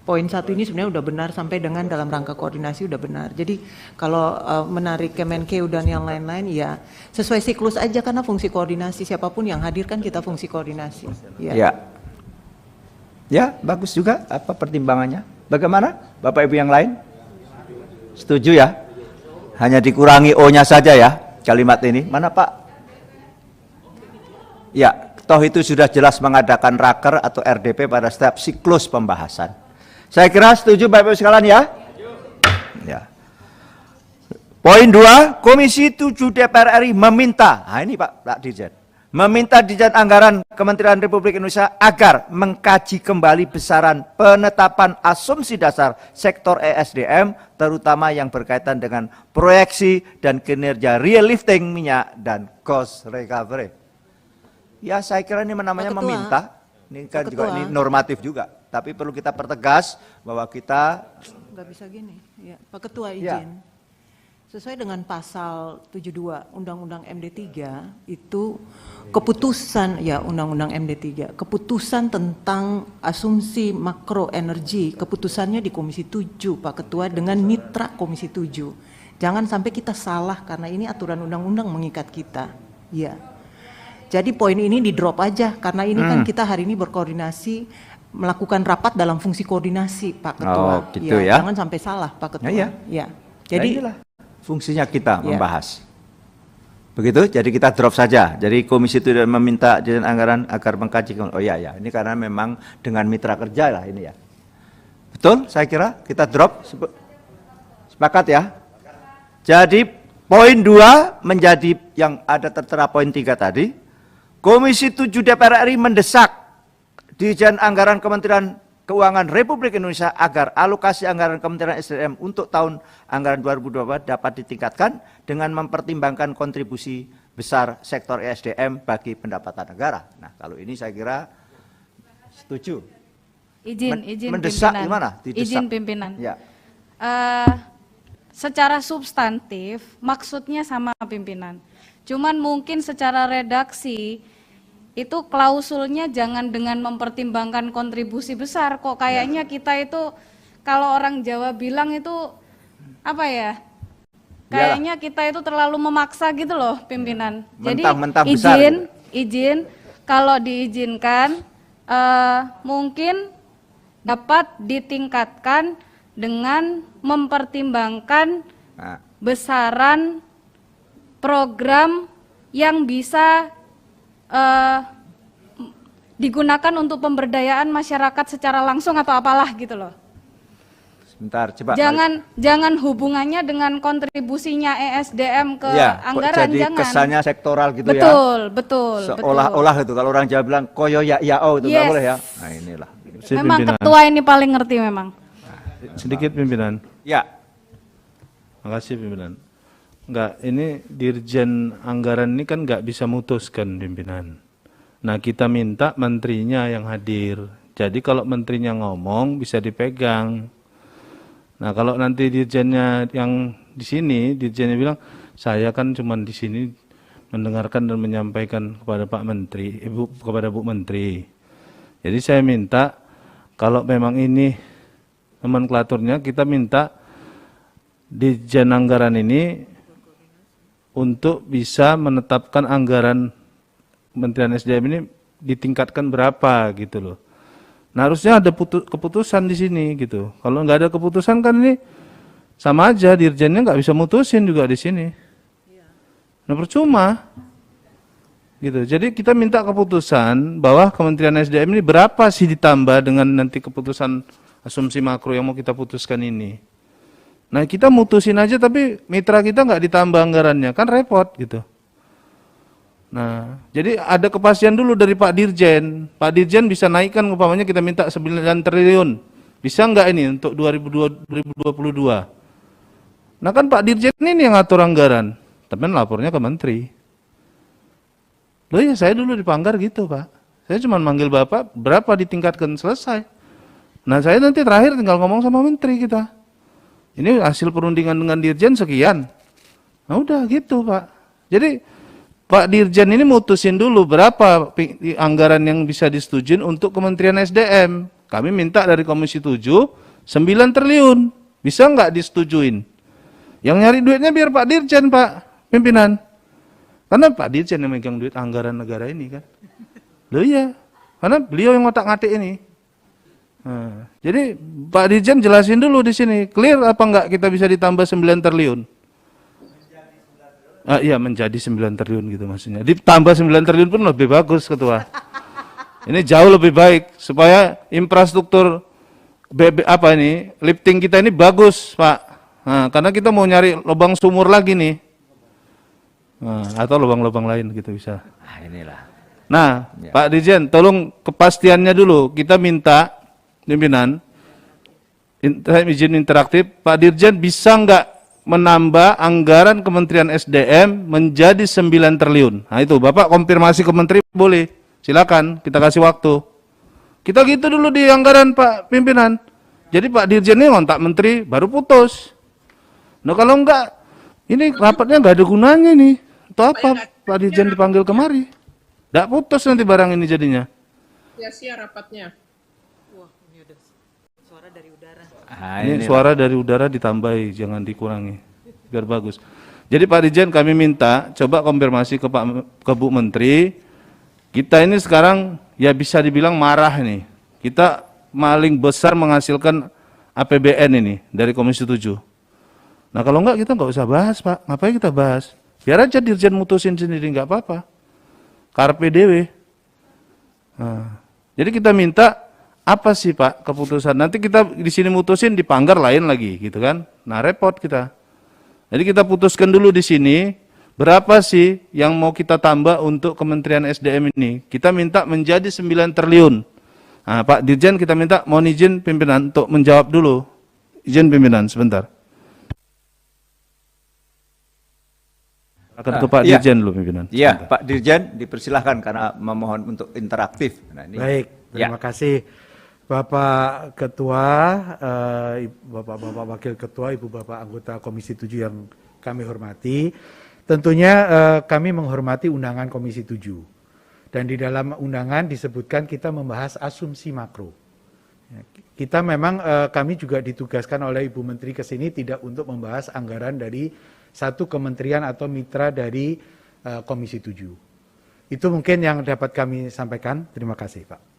Poin 1 ini sebenarnya udah benar sampai dengan dalam rangka koordinasi udah benar. Jadi kalau menarik Kemenkeu dan yang lain-lain ya sesuai siklus aja karena fungsi koordinasi siapapun yang hadir kan kita fungsi koordinasi. Ya. Ya. Ya, bagus juga apa pertimbangannya. Bagaimana Bapak Ibu yang lain? Setuju ya? Hanya dikurangi O-nya saja ya kalimat ini. Mana Pak? Ya, toh itu sudah jelas mengadakan raker atau RDP pada setiap siklus pembahasan. Saya kira setuju Bapak Ibu sekalian ya? Ya. Poin 2, Komisi 7 DPR RI meminta, nah ini Pak Dirjen, meminta Dirjen Anggaran Kementerian Republik Indonesia agar mengkaji kembali besaran penetapan asumsi dasar sektor ESDM, terutama yang berkaitan dengan proyeksi dan kinerja real lifting minyak dan cost recovery. Ya saya kira ini namanya meminta, ini kan juga ini normatif juga, tapi perlu kita pertegas bahwa kita Nggak bisa gini, ya. Pak Ketua izin. Ya. Sesuai dengan pasal 72 Undang-Undang MD3 itu keputusan ya Undang-Undang MD3, keputusan tentang asumsi makro energi, keputusannya di Komisi 7 Pak Ketua dengan mitra Komisi 7. Jangan sampai kita salah karena ini aturan undang-undang mengikat kita. Ya. Jadi poin ini di drop aja karena ini kan kita hari ini berkoordinasi melakukan rapat dalam fungsi koordinasi Pak Ketua. Oh, gitu ya. Jangan sampai salah Pak Ketua. Ya, Ya. Jadi Jadi fungsinya kita Ya. membahas. Begitu, jadi kita drop saja. Jadi komisi itu meminta Dirjen Anggaran agar mengkaji. Oh iya, ya, ini karena memang dengan mitra kerja lah ini ya. Betul, saya kira kita drop. Sepakat ya? Jadi poin 2 menjadi yang ada tertera poin 3 tadi. Komisi 7 DPR RI mendesak Dirjen Anggaran Kementerian Keuangan Republik Indonesia agar alokasi anggaran Kementerian SDM untuk tahun anggaran 2024 dapat ditingkatkan dengan mempertimbangkan kontribusi besar sektor ESDM bagi pendapatan negara. Nah, kalau ini saya kira setuju. Izin Mendesak pimpinan. gimana? Didesak. Izin pimpinan. Ya. Secara substantif maksudnya sama pimpinan. Cuman mungkin secara redaksi itu klausulnya jangan dengan mempertimbangkan kontribusi besar. Kok kayaknya kita itu kalau orang Jawa bilang itu apa ya? Kayaknya kita itu terlalu memaksa gitu loh pimpinan. Jadi Mentang-mentang besar gitu. izin kalau diizinkan mungkin dapat ditingkatkan dengan mempertimbangkan Nah, besaran program yang bisa digunakan untuk pemberdayaan masyarakat secara langsung atau apalah gitu loh. sebentar, coba. Jangan hubungannya dengan kontribusinya ESDM ke Ya, kok anggaran, jadi jangan. kesannya sektoral gitu ya. Betul. Seolah-olah itu kalau orang Jawa bilang koyo ya oh itu nggak Yes. boleh ya. Nah, inilah. Memang ketua ini paling ngerti memang. Sedikit pimpinan. Ya. Makasih pimpinan. Enggak, ini Dirjen Anggaran ini kan nggak bisa mutuskan pimpinan. Nah, kita minta menterinya yang hadir. Jadi kalau menterinya ngomong bisa dipegang. Nah, kalau nanti dirjennya yang di sini, dirjennya bilang, saya kan cuma di sini mendengarkan dan menyampaikan kepada Pak Menteri, kepada Bu Menteri. Jadi saya minta kalau memang ini nomenklaturnya, kita minta Dirjen Anggaran ini untuk bisa menetapkan anggaran Kementerian SDM ini ditingkatkan berapa gitu loh. Nah, harusnya ada keputusan di sini gitu. Kalau nggak ada keputusan kan ini sama aja, dirjennya nggak bisa mutusin juga di sini. Nah, percuma gitu. Jadi kita minta keputusan bahwa Kementerian SDM ini berapa sih ditambah dengan nanti keputusan asumsi makro yang mau kita putuskan ini. Nah, kita mutusin aja tapi mitra kita nggak ditambah anggarannya, kan repot gitu. Nah, jadi ada kepastian dulu dari Pak Dirjen. Pak Dirjen bisa naikkan umpamanya kita minta 9 triliun. Bisa nggak ini untuk 2022? Nah, kan Pak Dirjen ini yang ngatur anggaran. Tapi lapornya ke Menteri. Loh ya, saya dulu di Panggar gitu, Pak. Saya cuma manggil Bapak, berapa ditingkatkan, selesai. Nah, saya nanti terakhir tinggal ngomong sama Menteri kita. Ini hasil perundingan dengan Dirjen sekian. Nah, udah gitu, Pak. Jadi Pak Dirjen ini mutusin dulu berapa anggaran yang bisa disetujuin untuk Kementerian SDM. Kami minta dari Komisi 7, 9 triliun. Bisa nggak disetujuin? Yang nyari duitnya biar Pak Dirjen, Pak Pimpinan. Karena Pak Dirjen yang megang duit anggaran negara ini kan. Loh iya, karena beliau yang ngotak-ngatik ini. Nah, jadi Pak Dirjen jelasin dulu di sini, clear apa enggak kita bisa ditambah 9 triliun? Iya, menjadi 9 triliun gitu maksudnya. Ditambah 9 triliun pun lebih bagus, Ketua. Ini jauh lebih baik supaya infrastruktur lifting kita ini bagus, Pak. Nah, karena kita mau nyari lubang sumur lagi nih. Nah, atau lubang-lubang lain gitu bisa. Ah, inilah. Nah, Ya. Pak Dirjen, tolong kepastiannya dulu. Kita minta pimpinan izin interaktif, Pak Dirjen bisa nggak menambah anggaran Kementerian SDM menjadi 9 triliun. Nah itu, Bapak konfirmasi ke Menteri boleh. Silakan, kita kasih waktu. Kita gitu dulu di anggaran Pak Pimpinan. Jadi Pak Dirjen ini ngontak Menteri, baru putus. Nah kalau enggak, ini rapatnya nggak ada gunanya nih. Itu apa Pak Dirjen dipanggil kemari? Nggak putus nanti barang ini jadinya. Sia-sia rapatnya. Ini suara dari udara ditambahi, jangan dikurangi, biar bagus. Jadi Pak Dirjen kami minta coba konfirmasi ke Bu Menteri, Kita ini sekarang ya bisa dibilang marah nih. Kita paling besar menghasilkan APBN ini dari Komisi 7. Nah kalau enggak kita nggak usah bahas Pak, ngapain kita bahas? Biar aja Dirjen mutusin sendiri, nggak apa-apa. Karpe dewe. Nah, jadi kita minta apa sih Pak keputusan? Nanti kita di sini mutusin di Panggar lain lagi gitu kan? Nah repot kita. Jadi kita putuskan dulu di sini berapa sih yang mau kita tambah untuk Kementerian SDM ini? Kita minta menjadi 9 triliun. Nah, Pak Dirjen kita minta mohon izin pimpinan untuk menjawab dulu. Izin pimpinan sebentar. Akan ke Pak Iya. Dirjen dulu pimpinan. Iya, Sebentar. Pak Dirjen dipersilahkan karena memohon untuk interaktif. Nah, ini. Baik, terima kasih Bapak Ketua, Bapak-Bapak Wakil Ketua, Ibu Bapak anggota Komisi 7 yang kami hormati. Tentunya kami menghormati undangan Komisi 7. Dan di dalam undangan disebutkan kita membahas asumsi makro. Kita memang kami juga ditugaskan oleh Ibu Menteri ke sini tidak untuk membahas anggaran dari satu kementerian atau mitra dari Komisi 7. Itu mungkin yang dapat kami sampaikan. Terima kasih, Pak.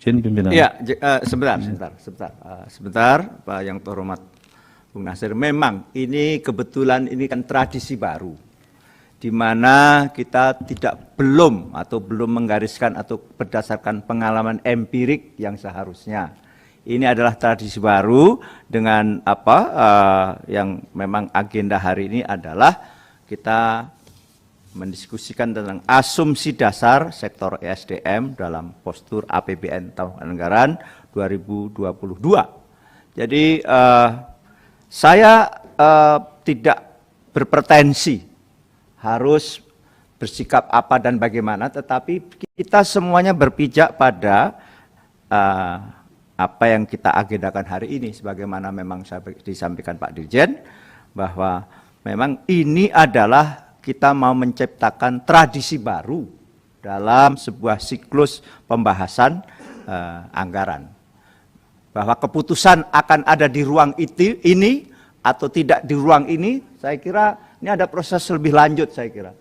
Izin pimpinan. Iya, sebentar, Pak yang terhormat Bung Nasir. Memang ini kebetulan ini kan tradisi baru, di mana kita belum menggariskan atau berdasarkan pengalaman empirik yang seharusnya. Ini adalah tradisi baru dengan yang memang agenda hari ini adalah kita mendiskusikan tentang asumsi dasar sektor ESDM dalam postur APBN tahun anggaran 2022. Jadi saya tidak berpretensi harus bersikap apa dan bagaimana, tetapi kita semuanya berpijak pada apa yang kita agendakan hari ini, sebagaimana memang disampaikan Pak Dirjen, bahwa memang ini adalah kita mau menciptakan tradisi baru dalam sebuah siklus pembahasan anggaran. Bahwa keputusan akan ada di ruang ini atau tidak di ruang ini, saya kira ini ada proses lebih lanjut saya kira.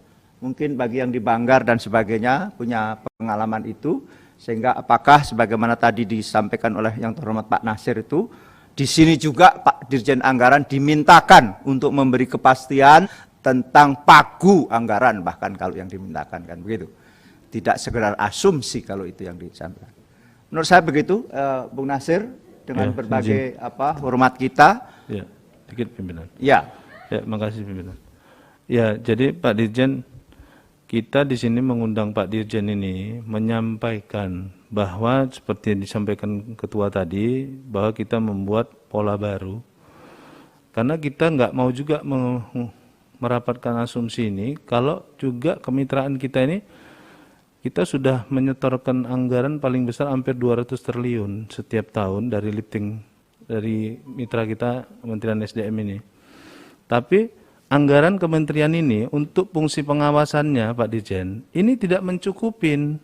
Mungkin bagi yang di Banggar dan sebagainya punya pengalaman itu, sehingga apakah sebagaimana tadi disampaikan oleh yang terhormat Pak Nasir itu, di sini juga Pak Dirjen Anggaran dimintakan untuk memberi kepastian tentang pagu anggaran, bahkan kalau yang dimintakan kan begitu. Tidak sekedar asumsi kalau itu yang disampaikan. Menurut saya begitu, Bung Nasir, dengan berbagai hormat kita. Ya, dikit pimpinan. Ya. Ya, makasih pimpinan. Ya, jadi Pak Dirjen, kita di sini mengundang Pak Dirjen ini menyampaikan bahwa seperti yang disampaikan Ketua tadi, bahwa kita membuat pola baru. Karena kita nggak mau juga merapatkan asumsi ini, kalau juga kemitraan kita ini, kita sudah menyetorkan anggaran paling besar hampir 200 triliun setiap tahun dari lifting dari mitra kita Kementerian SDM ini. Tapi anggaran kementerian ini untuk fungsi pengawasannya Pak Dirjen, ini tidak mencukupin.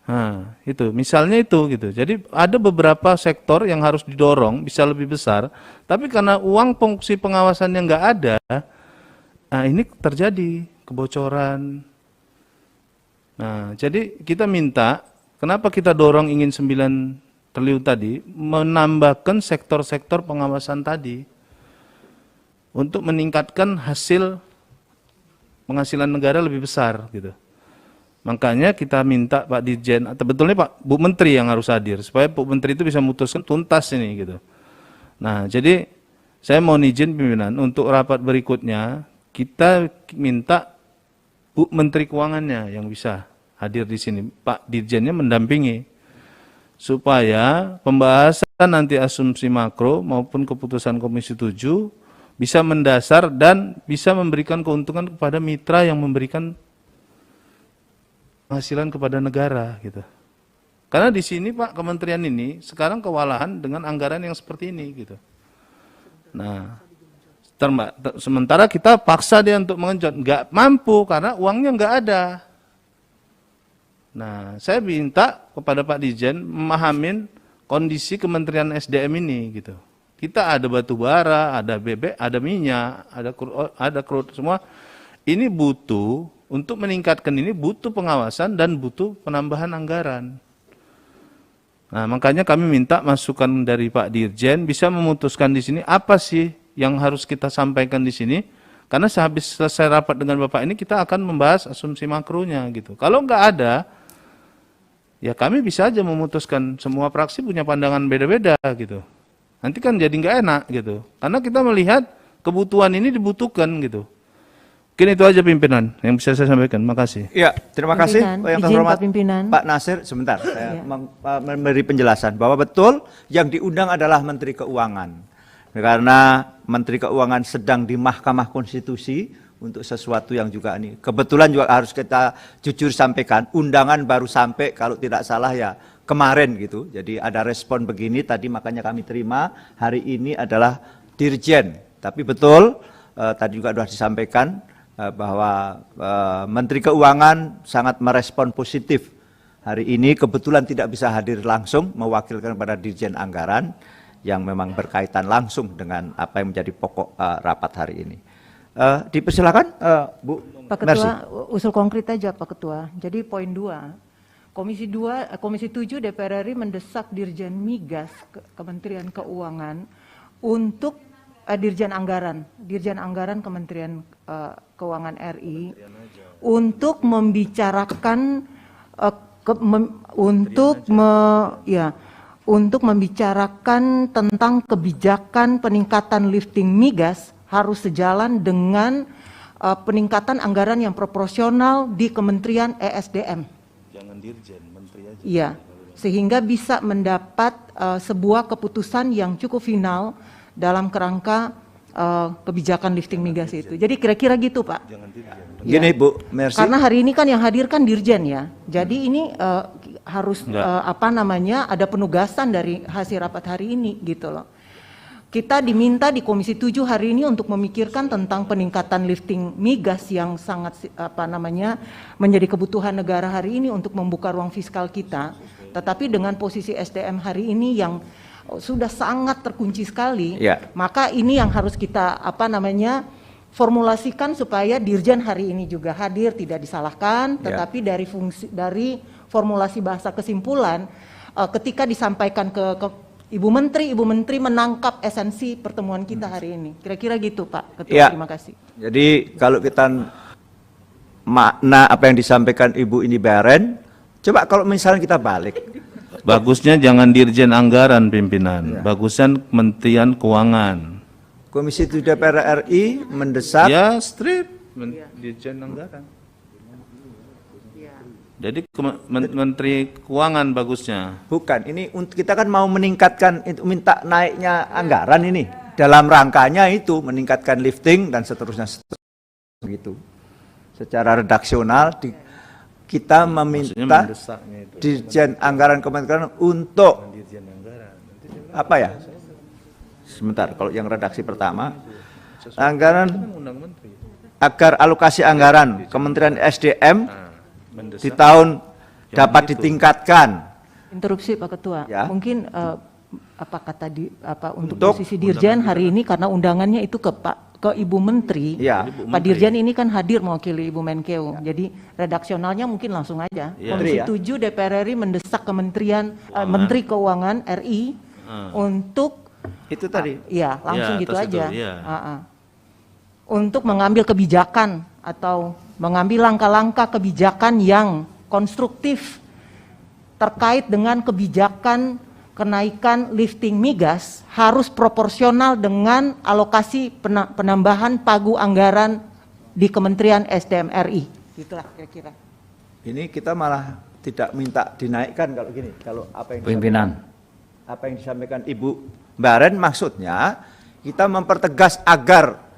Nah, itu misalnya itu gitu. Jadi ada beberapa sektor yang harus didorong bisa lebih besar, tapi karena uang fungsi pengawasannya nggak ada, nah ini terjadi kebocoran. Nah, jadi kita minta, kenapa kita dorong ingin 9 triliun tadi, menambahkan sektor-sektor pengawasan tadi untuk meningkatkan hasil penghasilan negara lebih besar gitu. Makanya kita minta Pak Dirjen, atau betulnya Pak Bu Menteri yang harus hadir supaya Bu Menteri itu bisa memutuskan tuntas ini gitu. Nah, jadi saya mohon izin pimpinan untuk rapat berikutnya kita minta Bu Menteri Keuangannya yang bisa hadir di sini, Pak Dirjennya mendampingi supaya pembahasan nanti asumsi makro maupun keputusan Komisi 7 bisa mendasar dan bisa memberikan keuntungan kepada mitra yang memberikan penghasilan kepada negara gitu. Karena di sini Pak kementerian ini sekarang kewalahan dengan anggaran yang seperti ini gitu. Nah, sementara kita paksa dia untuk mengenjot, nggak mampu karena uangnya nggak ada. Nah, saya minta kepada Pak Dirjen memahamin kondisi Kementerian SDM ini gitu. Kita ada batu bara, ada bebek, ada minyak, ada crude semua. Ini butuh untuk meningkatkan ini butuh pengawasan dan butuh penambahan anggaran. Nah, makanya kami minta masukan dari Pak Dirjen bisa memutuskan di sini apa sih yang harus kita sampaikan di sini. Karena sehabis selesai rapat dengan Bapak ini kita akan membahas asumsi makronya gitu. Kalau nggak ada, ya kami bisa aja memutuskan, semua fraksi punya pandangan beda-beda gitu. Nanti kan jadi nggak enak gitu. Karena kita melihat kebutuhan ini dibutuhkan gitu. Mungkin itu aja pimpinan yang bisa saya sampaikan. Makasih. Ya, terima kasih Pimpinan, yang izin, terhormat Pak Pimpinan. Pak Nasir. Sebentar, saya memberi penjelasan bahwa betul yang diundang adalah Menteri Keuangan. Karena Menteri Keuangan sedang di Mahkamah Konstitusi untuk sesuatu yang juga ini. Kebetulan juga harus kita jujur sampaikan, undangan baru sampai kalau tidak salah ya kemarin gitu. Jadi ada respon begini tadi makanya kami terima. Hari ini adalah Dirjen. Tapi betul tadi juga sudah disampaikan bahwa Menteri Keuangan sangat merespon positif. Hari ini kebetulan tidak bisa hadir langsung mewakilkan pada Dirjen Anggaran yang memang berkaitan langsung dengan apa yang menjadi pokok rapat hari ini. Dipersilakan Bu Pak Ketua, usul konkret aja Pak Ketua. Jadi poin 2, Komisi 7 DPR RI mendesak Dirjen Migas Kementerian Keuangan untuk Dirjen Anggaran Kementerian Keuangan RI untuk membicarakan untuk membicarakan tentang kebijakan peningkatan lifting migas harus sejalan dengan peningkatan anggaran yang proporsional di Kementerian ESDM. Jangan Dirjen, Menteri aja. Iya, sehingga bisa mendapat sebuah keputusan yang cukup final dalam kerangka kebijakan lifting migas itu. Jadi kira-kira gitu Pak. Jangan Dirjen. Gini Bu Mercy. Karena hari ini kan yang hadir kan Dirjen ya. Jadi ini harus ada penugasan dari hasil rapat hari ini gitu loh. Kita diminta di Komisi 7 hari ini untuk memikirkan tentang peningkatan lifting migas yang sangat menjadi kebutuhan negara hari ini untuk membuka ruang fiskal kita. Tetapi dengan posisi SDM hari ini yang sudah sangat terkunci sekali, maka ini yang harus kita formulasikan supaya Dirjen hari ini juga hadir, tidak disalahkan, tetapi dari formulasi bahasa kesimpulan ketika disampaikan ke Ibu Menteri menangkap esensi pertemuan kita hari ini. Kira-kira gitu Pak Ketua, terima kasih. Jadi kalau kita makna apa yang disampaikan Ibu ini Beren, coba kalau misalnya kita balik. Bagusnya jangan Dirjen Anggaran pimpinan, bagusnya Kementerian Keuangan. Komisi 7 DPR RI mendesak. Ya strip, Dirjen Anggaran. Jadi Menteri Keuangan bagusnya. Bukan, ini kita kan mau meningkatkan, itu minta naiknya anggaran ini. Dalam rangkanya itu meningkatkan lifting dan seterusnya. Begitu. Secara redaksional kita meminta Dirjen Anggaran Kementerian untuk apa ya? Sebentar, kalau yang redaksi pertama, anggaran agar alokasi anggaran Kementerian SDM di tahun dapat ditingkatkan. Interupsi Pak Ketua, mungkin untuk posisi Dirjen hari ini karena undangannya itu ke Ibu Menteri, Pak Dirjen ini kan hadir mewakili Ibu Menkeu, jadi redaksionalnya mungkin langsung aja. Komisi 7 DPR RI mendesak Menteri Keuangan RI untuk itu tadi, langsung gitu aja, untuk mengambil kebijakan atau mengambil langkah-langkah kebijakan yang konstruktif terkait dengan kebijakan kenaikan lifting migas harus proporsional dengan alokasi penambahan pagu anggaran di Kementerian SDM RI. Itulah kira-kira. Ini kita malah tidak minta dinaikkan kalau gini, kalau apa yang disampaikan Ibu Baren maksudnya kita mempertegas agar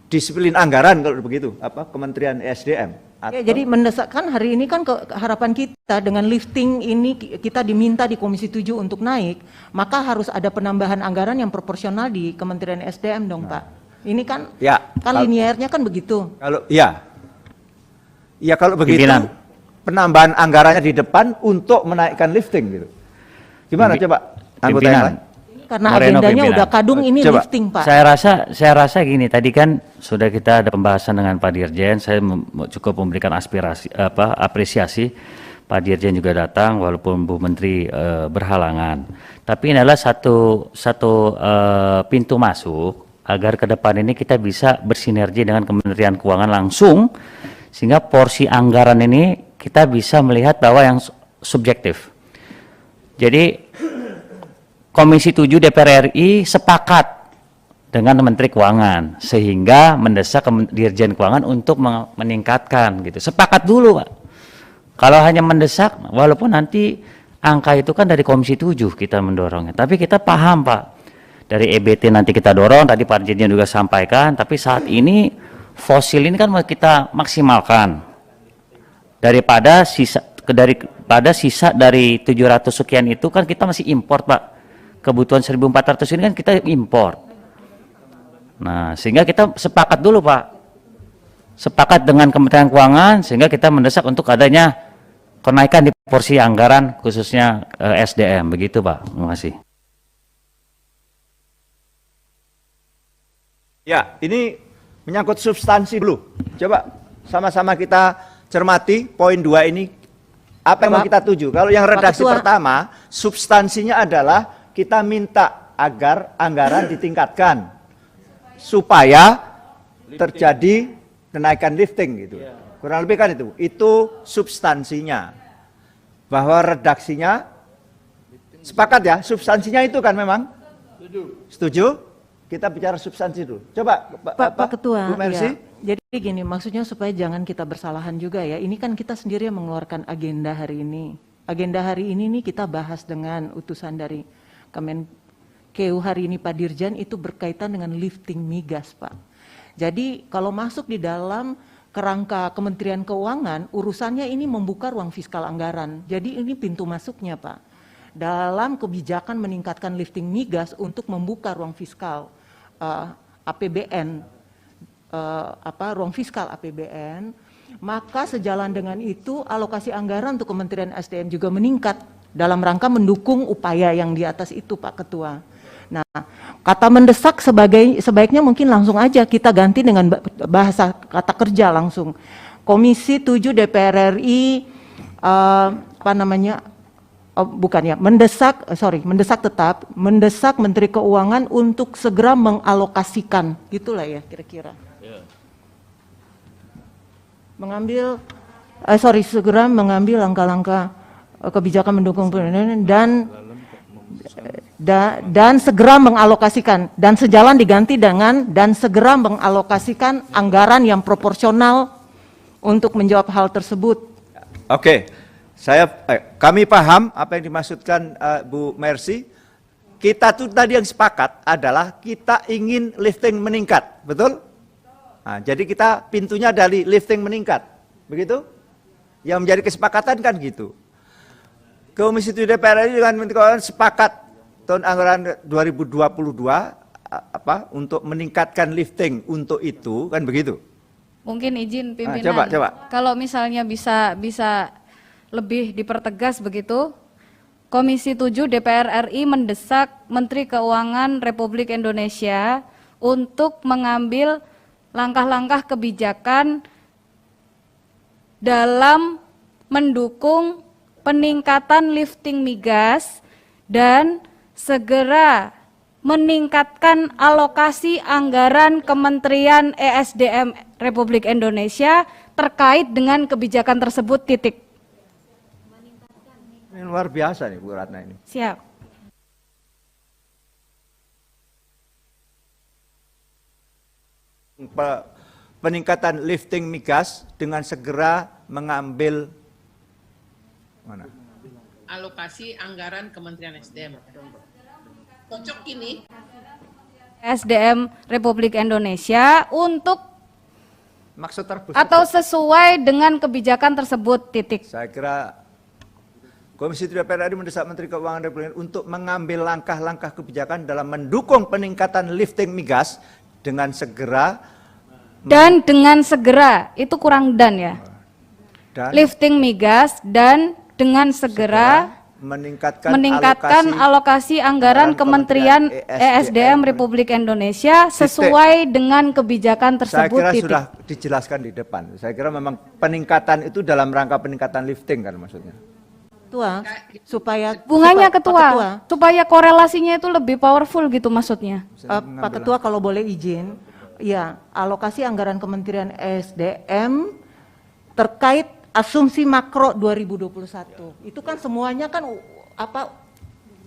disiplin anggaran kalau begitu, Kementerian SDM. Jadi mendesakkan hari ini kan harapan kita dengan lifting ini kita diminta di Komisi 7 untuk naik, maka harus ada penambahan anggaran yang proporsional di Kementerian SDM dong Pak. Ini kan linearnya kan begitu. Kalau kalau begitu penambahan anggarannya di depan untuk menaikkan lifting gitu. Gimana coba anggota yang lain? karena Moreno agendanya pimpinan. udah kadung ini Coba. lifting, Pak. Saya rasa gini, tadi kan sudah kita ada pembahasan dengan Pak Dirjen, saya cukup memberikan apresiasi. Pak Dirjen juga datang walaupun Bu Menteri berhalangan. Tapi ini adalah satu pintu masuk agar ke depan ini kita bisa bersinergi dengan Kementerian Keuangan langsung, sehingga porsi anggaran ini kita bisa melihat bahwa yang subjektif. Jadi Komisi 7 DPR RI sepakat dengan Menteri Keuangan sehingga mendesak Dirjen Keuangan untuk meningkatkan gitu. Sepakat dulu, Pak. Kalau hanya mendesak, walaupun nanti angka itu kan dari Komisi 7 kita mendorongnya. Tapi kita paham, Pak. Dari EBT nanti kita dorong, tadi Pak Dirjen juga sampaikan, tapi saat ini fosil ini kan kita maksimalkan. Daripada sisa dari 700 sekian itu kan kita masih import, Pak. Kebutuhan 1.400 ini kan kita import. Nah, sehingga kita sepakat dulu, Pak. Sepakat dengan Kementerian Keuangan sehingga kita mendesak untuk adanya kenaikan di porsi anggaran khususnya SDM. Begitu, Pak. Terima kasih. Ya, ini menyangkut substansi dulu. Coba sama-sama kita cermati poin 2 ini. Apa yang mau kita tuju? Kalau yang redaksi pertama, substansinya adalah kita minta agar anggaran ditingkatkan supaya terjadi kenaikan lifting gitu. Kurang lebih kan itu. Itu substansinya. Bahwa redaksinya sepakat ya, substansinya itu kan memang? Setuju? Kita bicara substansi dulu. Coba Pak Ketua, Bu Mercy. ya. Jadi gini, maksudnya supaya jangan kita bersalahan juga ya. Ini kan kita sendiri yang mengeluarkan agenda hari ini. Agenda hari ini nih kita bahas dengan utusan dari Kemenkeu hari ini Pak Dirjen itu berkaitan dengan lifting migas, Pak. Jadi kalau masuk di dalam kerangka Kementerian Keuangan, urusannya ini membuka ruang fiskal anggaran. Jadi ini pintu masuknya, Pak. Dalam kebijakan meningkatkan lifting migas untuk membuka ruang fiskal APBN, ruang fiskal APBN, maka sejalan dengan itu alokasi anggaran untuk Kementerian SDM juga meningkat dalam rangka mendukung upaya yang di atas itu, Pak Ketua. Nah, kata mendesak sebaiknya mungkin langsung aja kita ganti dengan bahasa kata kerja langsung. Komisi 7 DPR RI mendesak Menteri Keuangan untuk segera mengalokasikan, gitulah ya kira-kira. Segera mengambil langkah-langkah kebijakan mendukung dan segera mengalokasikan, dan sejalan diganti dengan dan segera mengalokasikan anggaran yang proporsional untuk menjawab hal tersebut. Oke, kami paham apa yang dimaksudkan Bu Mercy. Kita tuh tadi yang sepakat adalah kita ingin lifting meningkat, betul? Nah, jadi kita pintunya dari lifting meningkat, begitu? Yang menjadi kesepakatan kan gitu. Komisi 7 DPR RI dengan Menteri Keuangan sepakat tahun anggaran 2022 untuk meningkatkan lifting untuk itu, kan begitu? Mungkin izin pimpinan. Coba. Kalau misalnya bisa lebih dipertegas begitu. Komisi 7 DPR RI mendesak Menteri Keuangan Republik Indonesia untuk mengambil langkah-langkah kebijakan dalam mendukung peningkatan lifting migas dan segera meningkatkan alokasi anggaran Kementerian ESDM Republik Indonesia terkait dengan kebijakan tersebut, titik. Ini luar biasa nih Bu Ratna ini. Siap. Peningkatan lifting migas dengan segera mengambil Alokasi anggaran Kementerian SDM. Cocok ini. SDM Republik Indonesia untuk maksud terbesar atau sesuai dengan kebijakan tersebut, titik. Saya kira Komisi 3 DPR RI mendesak Menteri Keuangan Republik Indonesia untuk mengambil langkah-langkah kebijakan dalam mendukung peningkatan lifting migas dengan segera. Dan dengan segera, itu kurang dan ya. Dan lifting migas dan dengan segera meningkatkan alokasi anggaran Kementerian ESDM Republik Indonesia sesuai dengan kebijakan tersebut. Saya kira titik. sudah dijelaskan di depan. Saya kira memang peningkatan itu dalam rangka peningkatan lifting kan maksudnya. Ketua, supaya Bunganya Pak ketua, supaya korelasinya itu lebih powerful gitu maksudnya. Pak Ketua kalau boleh izin, ya alokasi anggaran Kementerian ESDM terkait asumsi makro 2021. Itu kan semuanya kan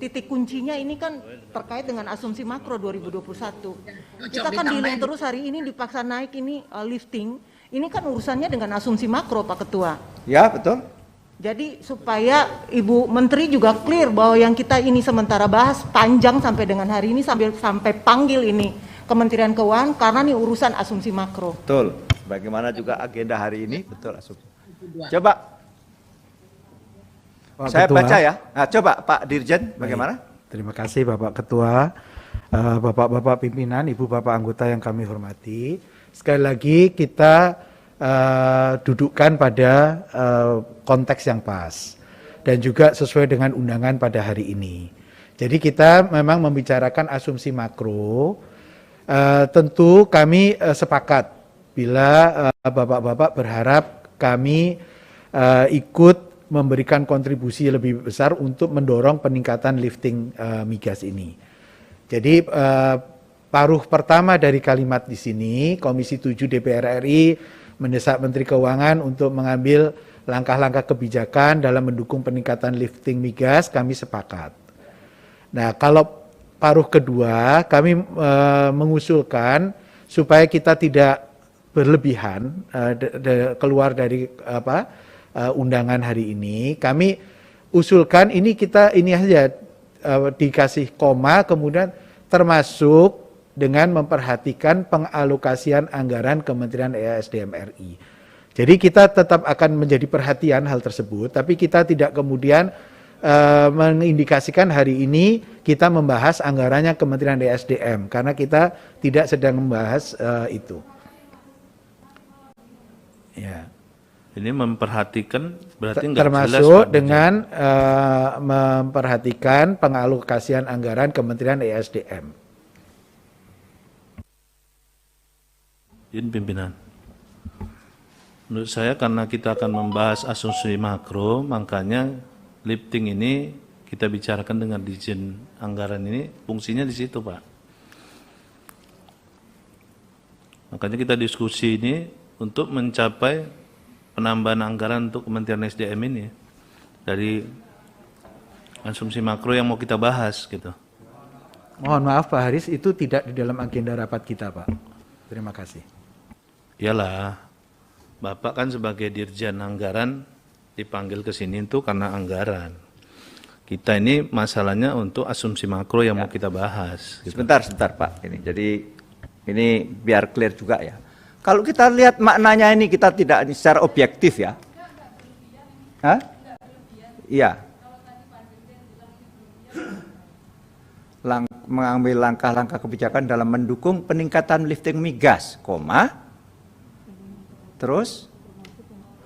titik kuncinya ini kan terkait dengan asumsi makro 2021. Kita kan dealing terus hari ini dipaksa naik ini lifting. Ini kan urusannya dengan asumsi makro Pak Ketua. Ya, betul. Jadi supaya Ibu Menteri juga clear bahwa yang kita ini sementara bahas panjang sampai dengan hari ini sampai panggil ini Kementerian Keuangan karena ini urusan asumsi makro. Betul. Bagaimana juga agenda hari ini, betul asumsi. Coba Pak saya Ketua. baca ya. Nah, coba Pak Dirjen bagaimana? Terima kasih Bapak Ketua, Bapak-Bapak pimpinan, Ibu Bapak anggota yang kami hormati. Sekali lagi kita dudukkan pada konteks yang pas dan juga sesuai dengan undangan pada hari ini. Jadi kita memang membicarakan asumsi makro. Tentu kami sepakat bila Bapak-Bapak berharap kami ikut memberikan kontribusi lebih besar untuk mendorong peningkatan lifting migas ini. Jadi paruh pertama dari kalimat di sini, Komisi 7 DPR RI mendesak Menteri Keuangan untuk mengambil langkah-langkah kebijakan dalam mendukung peningkatan lifting migas, kami sepakat. Nah, kalau paruh kedua, kami mengusulkan supaya kita tidak berlebihan keluar dari undangan hari ini. Kami usulkan ini aja dikasih koma, kemudian termasuk dengan memperhatikan pengalokasian anggaran Kementerian ESDM RI. Jadi kita tetap akan menjadi perhatian hal tersebut, tapi kita tidak kemudian mengindikasikan hari ini kita membahas anggarannya Kementerian ESDM, karena kita tidak sedang membahas itu. Ya. Ini memperhatikan berarti nggak jelas termasuk Pak dengan memperhatikan pengalokasian anggaran Kementerian ESDM. Izin pimpinan. Menurut saya karena kita akan membahas asumsi makro, makanya lifting ini kita bicarakan dengan Dirjen Anggaran ini, fungsinya di situ Pak. Makanya kita diskusi ini untuk mencapai penambahan anggaran untuk Kementerian SDM ini dari asumsi makro yang mau kita bahas gitu. Mohon maaf Pak Haris, itu tidak di dalam agenda rapat kita Pak. Terima kasih. Iyalah, Bapak kan sebagai Dirjen Anggaran dipanggil ke sini itu karena anggaran. Kita ini masalahnya untuk asumsi makro yang mau kita bahas. Gitu. Sebentar Pak. Jadi ini biar clear juga ya. Kalau kita lihat maknanya ini kita tidak secara objektif ya. Hah? Iya. Mengambil langkah-langkah kebijakan dalam mendukung peningkatan lifting migas, terus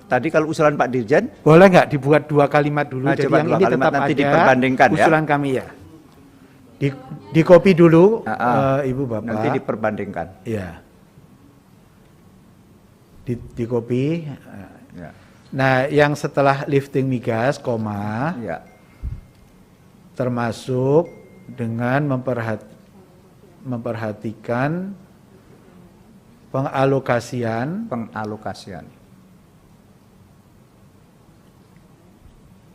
tadi kalau usulan Pak Dirjen boleh nggak dibuat dua kalimat dulu? Nah, jadi coba yang dua ini kalimat tetap nanti ada diperbandingkan ya. usulan kami ya. Di copy dulu Ibu Bapak. Nanti diperbandingkan. Iya. Di copy. Ya. Nah, yang setelah lifting migas, Ya. termasuk dengan memperhatikan pengalokasian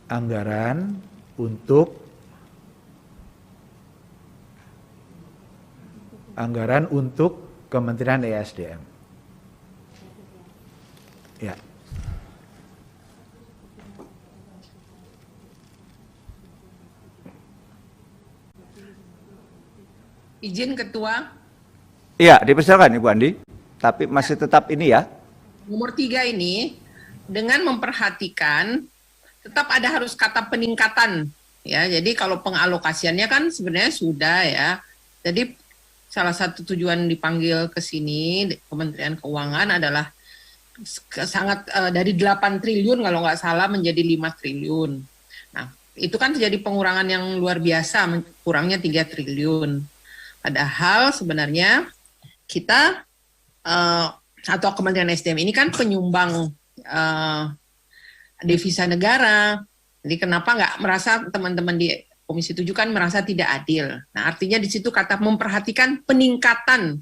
anggaran untuk Kementerian ESDM. Ya. Izin Ketua. Iya, dipersilakan Ibu Andi. Tapi masih tetap ini ya. Nomor 3 ini dengan memperhatikan tetap ada harus kata peningkatan ya. Jadi kalau pengalokasiannya kan sebenarnya sudah ya. Jadi salah satu tujuan dipanggil ke sini Kementerian Keuangan adalah sangat dari 8 triliun kalau nggak salah menjadi 5 triliun. Nah, itu kan terjadi pengurangan yang luar biasa, kurangnya 3 triliun. Padahal sebenarnya kita atau Kementerian SDM ini kan penyumbang devisa negara. Jadi kenapa nggak merasa teman-teman di Komisi 7 kan merasa tidak adil. Nah, artinya di situ kata memperhatikan peningkatan,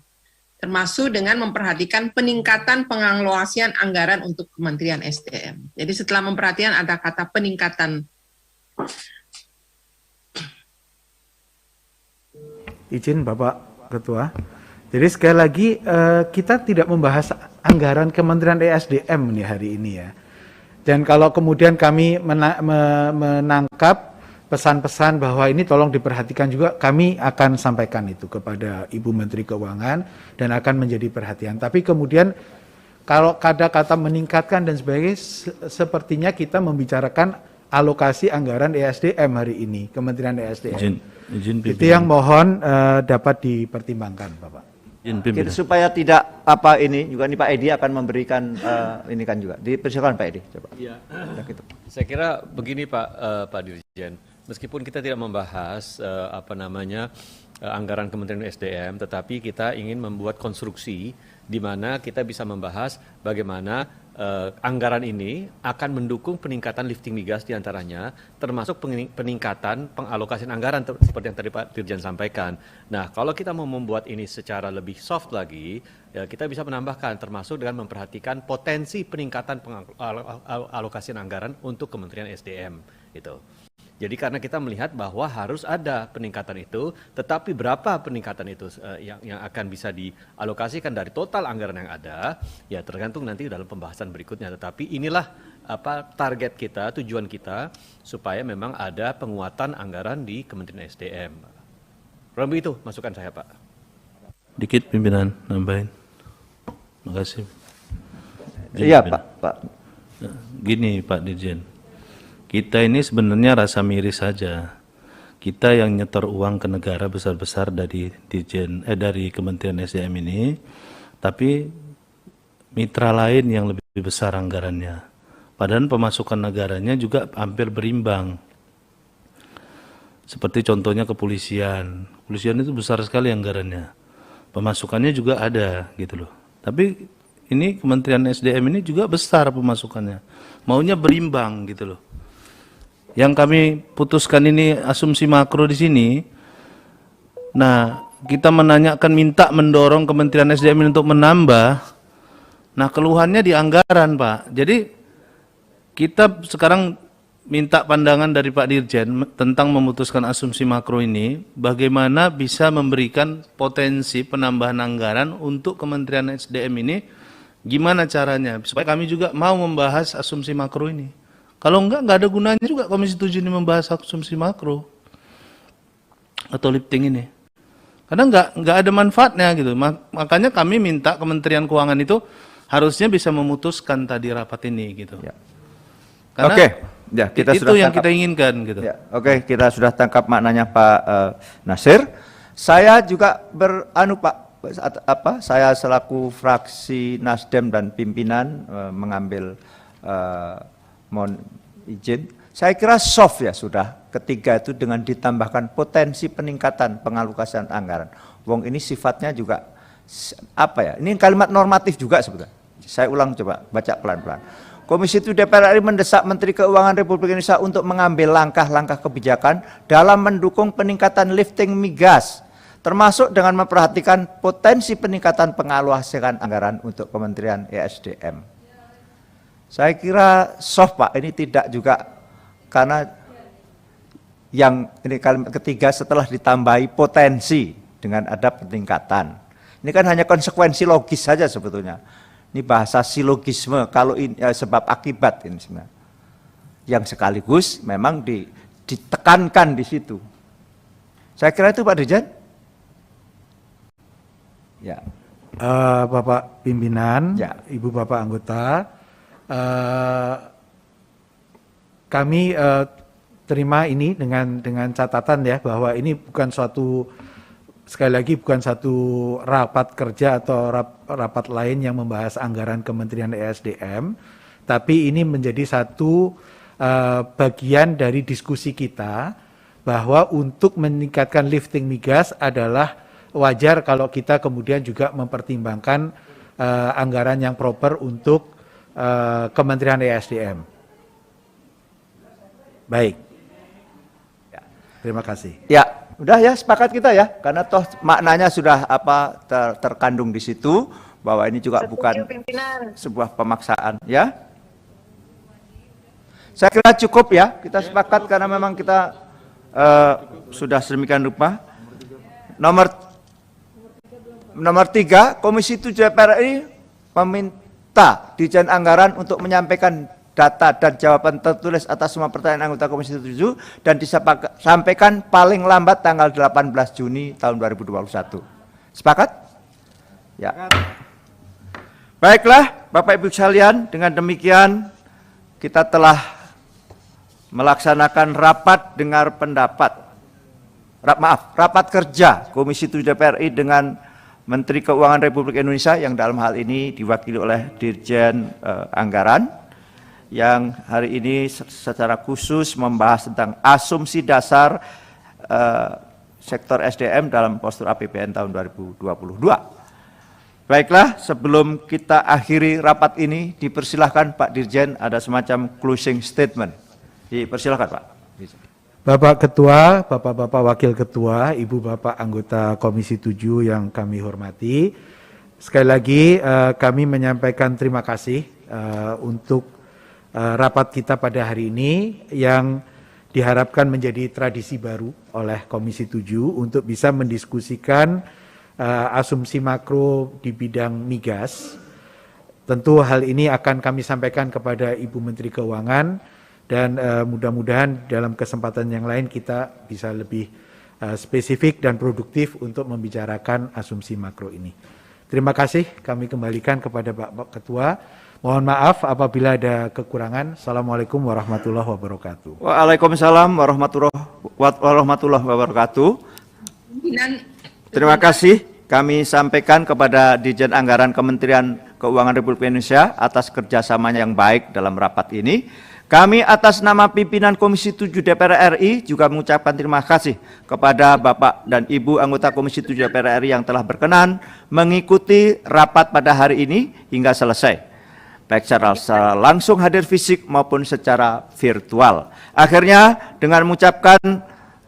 termasuk dengan memperhatikan peningkatan pengalokasian anggaran untuk Kementerian SDM. Jadi setelah memperhatikan ada kata peningkatan. Izin Bapak Ketua. Jadi sekali lagi kita tidak membahas anggaran Kementerian ESDM nih hari ini ya. Dan kalau kemudian kami menangkap pesan-pesan bahwa ini tolong diperhatikan juga, kami akan sampaikan itu kepada Ibu Menteri Keuangan dan akan menjadi perhatian. Tapi kemudian kalau kata-kata meningkatkan dan sebagainya, sepertinya kita membicarakan alokasi anggaran ESDM hari ini, Kementerian ESDM. Izin Itu yang mohon dapat dipertimbangkan, Bapak. Kita, supaya tidak apa ini juga nih Pak Edi akan memberikan ini kan juga. Dipersilakan Pak Edi. Coba. Iya. Gitu. Saya kira begini Pak Dirjen, meskipun kita tidak membahas anggaran Kementerian SDM, tetapi kita ingin membuat konstruksi di mana kita bisa membahas bagaimana anggaran ini akan mendukung peningkatan lifting migas diantaranya, termasuk peningkatan pengalokasian anggaran seperti yang tadi Pak Dirjen sampaikan. Nah, kalau kita mau membuat ini secara lebih soft lagi, ya kita bisa menambahkan termasuk dengan memperhatikan potensi peningkatan pengalokasian anggaran untuk Kementerian SDM itu. Jadi karena kita melihat bahwa harus ada peningkatan itu, tetapi berapa peningkatan itu yang akan bisa dialokasikan dari total anggaran yang ada, ya tergantung nanti dalam pembahasan berikutnya. Tetapi inilah target kita, tujuan kita, supaya memang ada penguatan anggaran di Kementerian SDM. Kurang begitu masukan saya, Pak. Dikit pimpinan, nambahin. Makasih. Iya Pak. Gini Pak Dirjen. Kita ini sebenarnya rasa miris saja. Kita yang nyetor uang ke negara besar-besar dari Kementerian SDM ini, tapi mitra lain yang lebih besar anggarannya. Padahal pemasukan negaranya juga hampir berimbang. Seperti contohnya kepolisian. Kepolisian itu besar sekali anggarannya. Pemasukannya juga ada gitu loh. Tapi ini Kementerian SDM ini juga besar pemasukannya. Maunya berimbang gitu loh. Yang kami putuskan ini asumsi makro di sini. Nah, kita minta mendorong Kementerian SDM untuk menambah. Nah, keluhannya di anggaran, Pak. Jadi kita sekarang minta pandangan dari Pak Dirjen tentang memutuskan asumsi makro ini, bagaimana bisa memberikan potensi penambahan anggaran untuk Kementerian SDM ini, gimana caranya supaya kami juga mau membahas asumsi makro ini. Kalau enggak ada gunanya juga Komisi 7 ini membahas asumsi makro atau lifting ini. Karena enggak ada manfaatnya gitu. Makanya kami minta Kementerian Keuangan itu harusnya bisa memutuskan tadi rapat ini gitu. Ya. Karena ya, kita itu sudah yang tangkap. kita inginkan gitu. Ya, kita sudah tangkap maknanya Pak Nasir. Saya juga saya selaku fraksi Nasdem dan pimpinan mengambil mohon izin, saya kira soft ya sudah ketiga itu dengan ditambahkan potensi peningkatan pengalokasian anggaran. Wong ini sifatnya juga ini kalimat normatif juga sebetulnya. Saya ulang coba baca pelan-pelan. Komisi 7 DPR RI mendesak Menteri Keuangan Republik Indonesia untuk mengambil langkah-langkah kebijakan dalam mendukung peningkatan lifting migas, termasuk dengan memperhatikan potensi peningkatan pengalokasian anggaran untuk Kementerian ESDM. Saya kira soft Pak, ini tidak juga karena yang ini kalimat ketiga setelah ditambahi potensi dengan ada peningkatan. Ini kan hanya konsekuensi logis saja sebetulnya. Ini bahasa silogisme kalau sebab akibat ini sebenarnya. Yang sekaligus memang ditekankan di situ. Saya kira itu Pak Dirjen. Ya. Bapak pimpinan, ya. Ibu Bapak anggota, kami terima ini dengan catatan ya bahwa ini bukan suatu, sekali lagi bukan satu rapat kerja atau rapat lain yang membahas anggaran Kementerian ESDM, tapi ini menjadi satu bagian dari diskusi kita bahwa untuk meningkatkan lifting migas adalah wajar kalau kita kemudian juga mempertimbangkan anggaran yang proper untuk Kementerian ESDM. Baik. Terima kasih. Ya, udah ya sepakat kita ya, karena toh maknanya sudah terkandung di situ bahwa ini juga bukan sebuah pemaksaan ya. Saya kira cukup ya, kita sepakat karena memang kita sudah sedemikian rupa. Nomor 3, Komisi 7 DPR RI meminta Dirjen Anggaran untuk menyampaikan data dan jawaban tertulis atas semua pertanyaan anggota Komisi 7 dan disampaikan paling lambat tanggal 18 Juni tahun 2021. Sepakat? Ya. Baiklah, Bapak Ibu sekalian, dengan demikian kita telah melaksanakan rapat dengar pendapat. Rapat kerja Komisi 7 DPR RI dengan Menteri Keuangan Republik Indonesia yang dalam hal ini diwakili oleh Dirjen Anggaran, yang hari ini secara khusus membahas tentang asumsi dasar sektor SDM dalam postur APBN tahun 2022. Baiklah, sebelum kita akhiri rapat ini, dipersilahkan Pak Dirjen ada semacam closing statement. Dipersilahkan Pak. Bapak Ketua, Bapak-Bapak Wakil Ketua, Ibu Bapak anggota Komisi 7 yang kami hormati, sekali lagi kami menyampaikan terima kasih untuk rapat kita pada hari ini yang diharapkan menjadi tradisi baru oleh Komisi 7 untuk bisa mendiskusikan asumsi makro di bidang migas. Tentu hal ini akan kami sampaikan kepada Ibu Menteri Keuangan dan mudah-mudahan dalam kesempatan yang lain kita bisa lebih spesifik dan produktif untuk membicarakan asumsi makro ini. Terima kasih, kami kembalikan kepada Bapak Ketua. Mohon maaf apabila ada kekurangan. Assalamualaikum warahmatullahi wabarakatuh. Waalaikumsalam warahmatullahi wabarakatuh. Terima kasih kami sampaikan kepada Dirjen Anggaran Kementerian Keuangan Republik Indonesia atas kerjasamanya yang baik dalam rapat ini. Kami atas nama pimpinan Komisi 7 DPR RI juga mengucapkan terima kasih kepada Bapak dan Ibu anggota Komisi 7 DPR RI yang telah berkenan mengikuti rapat pada hari ini hingga selesai, baik secara langsung hadir fisik maupun secara virtual. Akhirnya dengan mengucapkan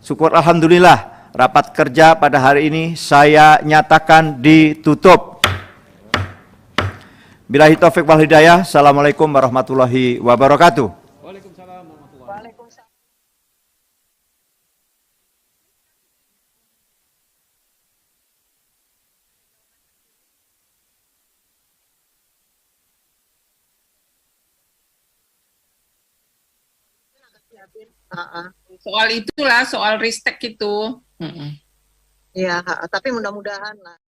syukur alhamdulillah, rapat kerja pada hari ini saya nyatakan ditutup. Billahi taufik wal hidayah. Assalamualaikum warahmatullahi wabarakatuh. Soal itulah, soal ristek itu. Iya, tapi mudah-mudahan lah.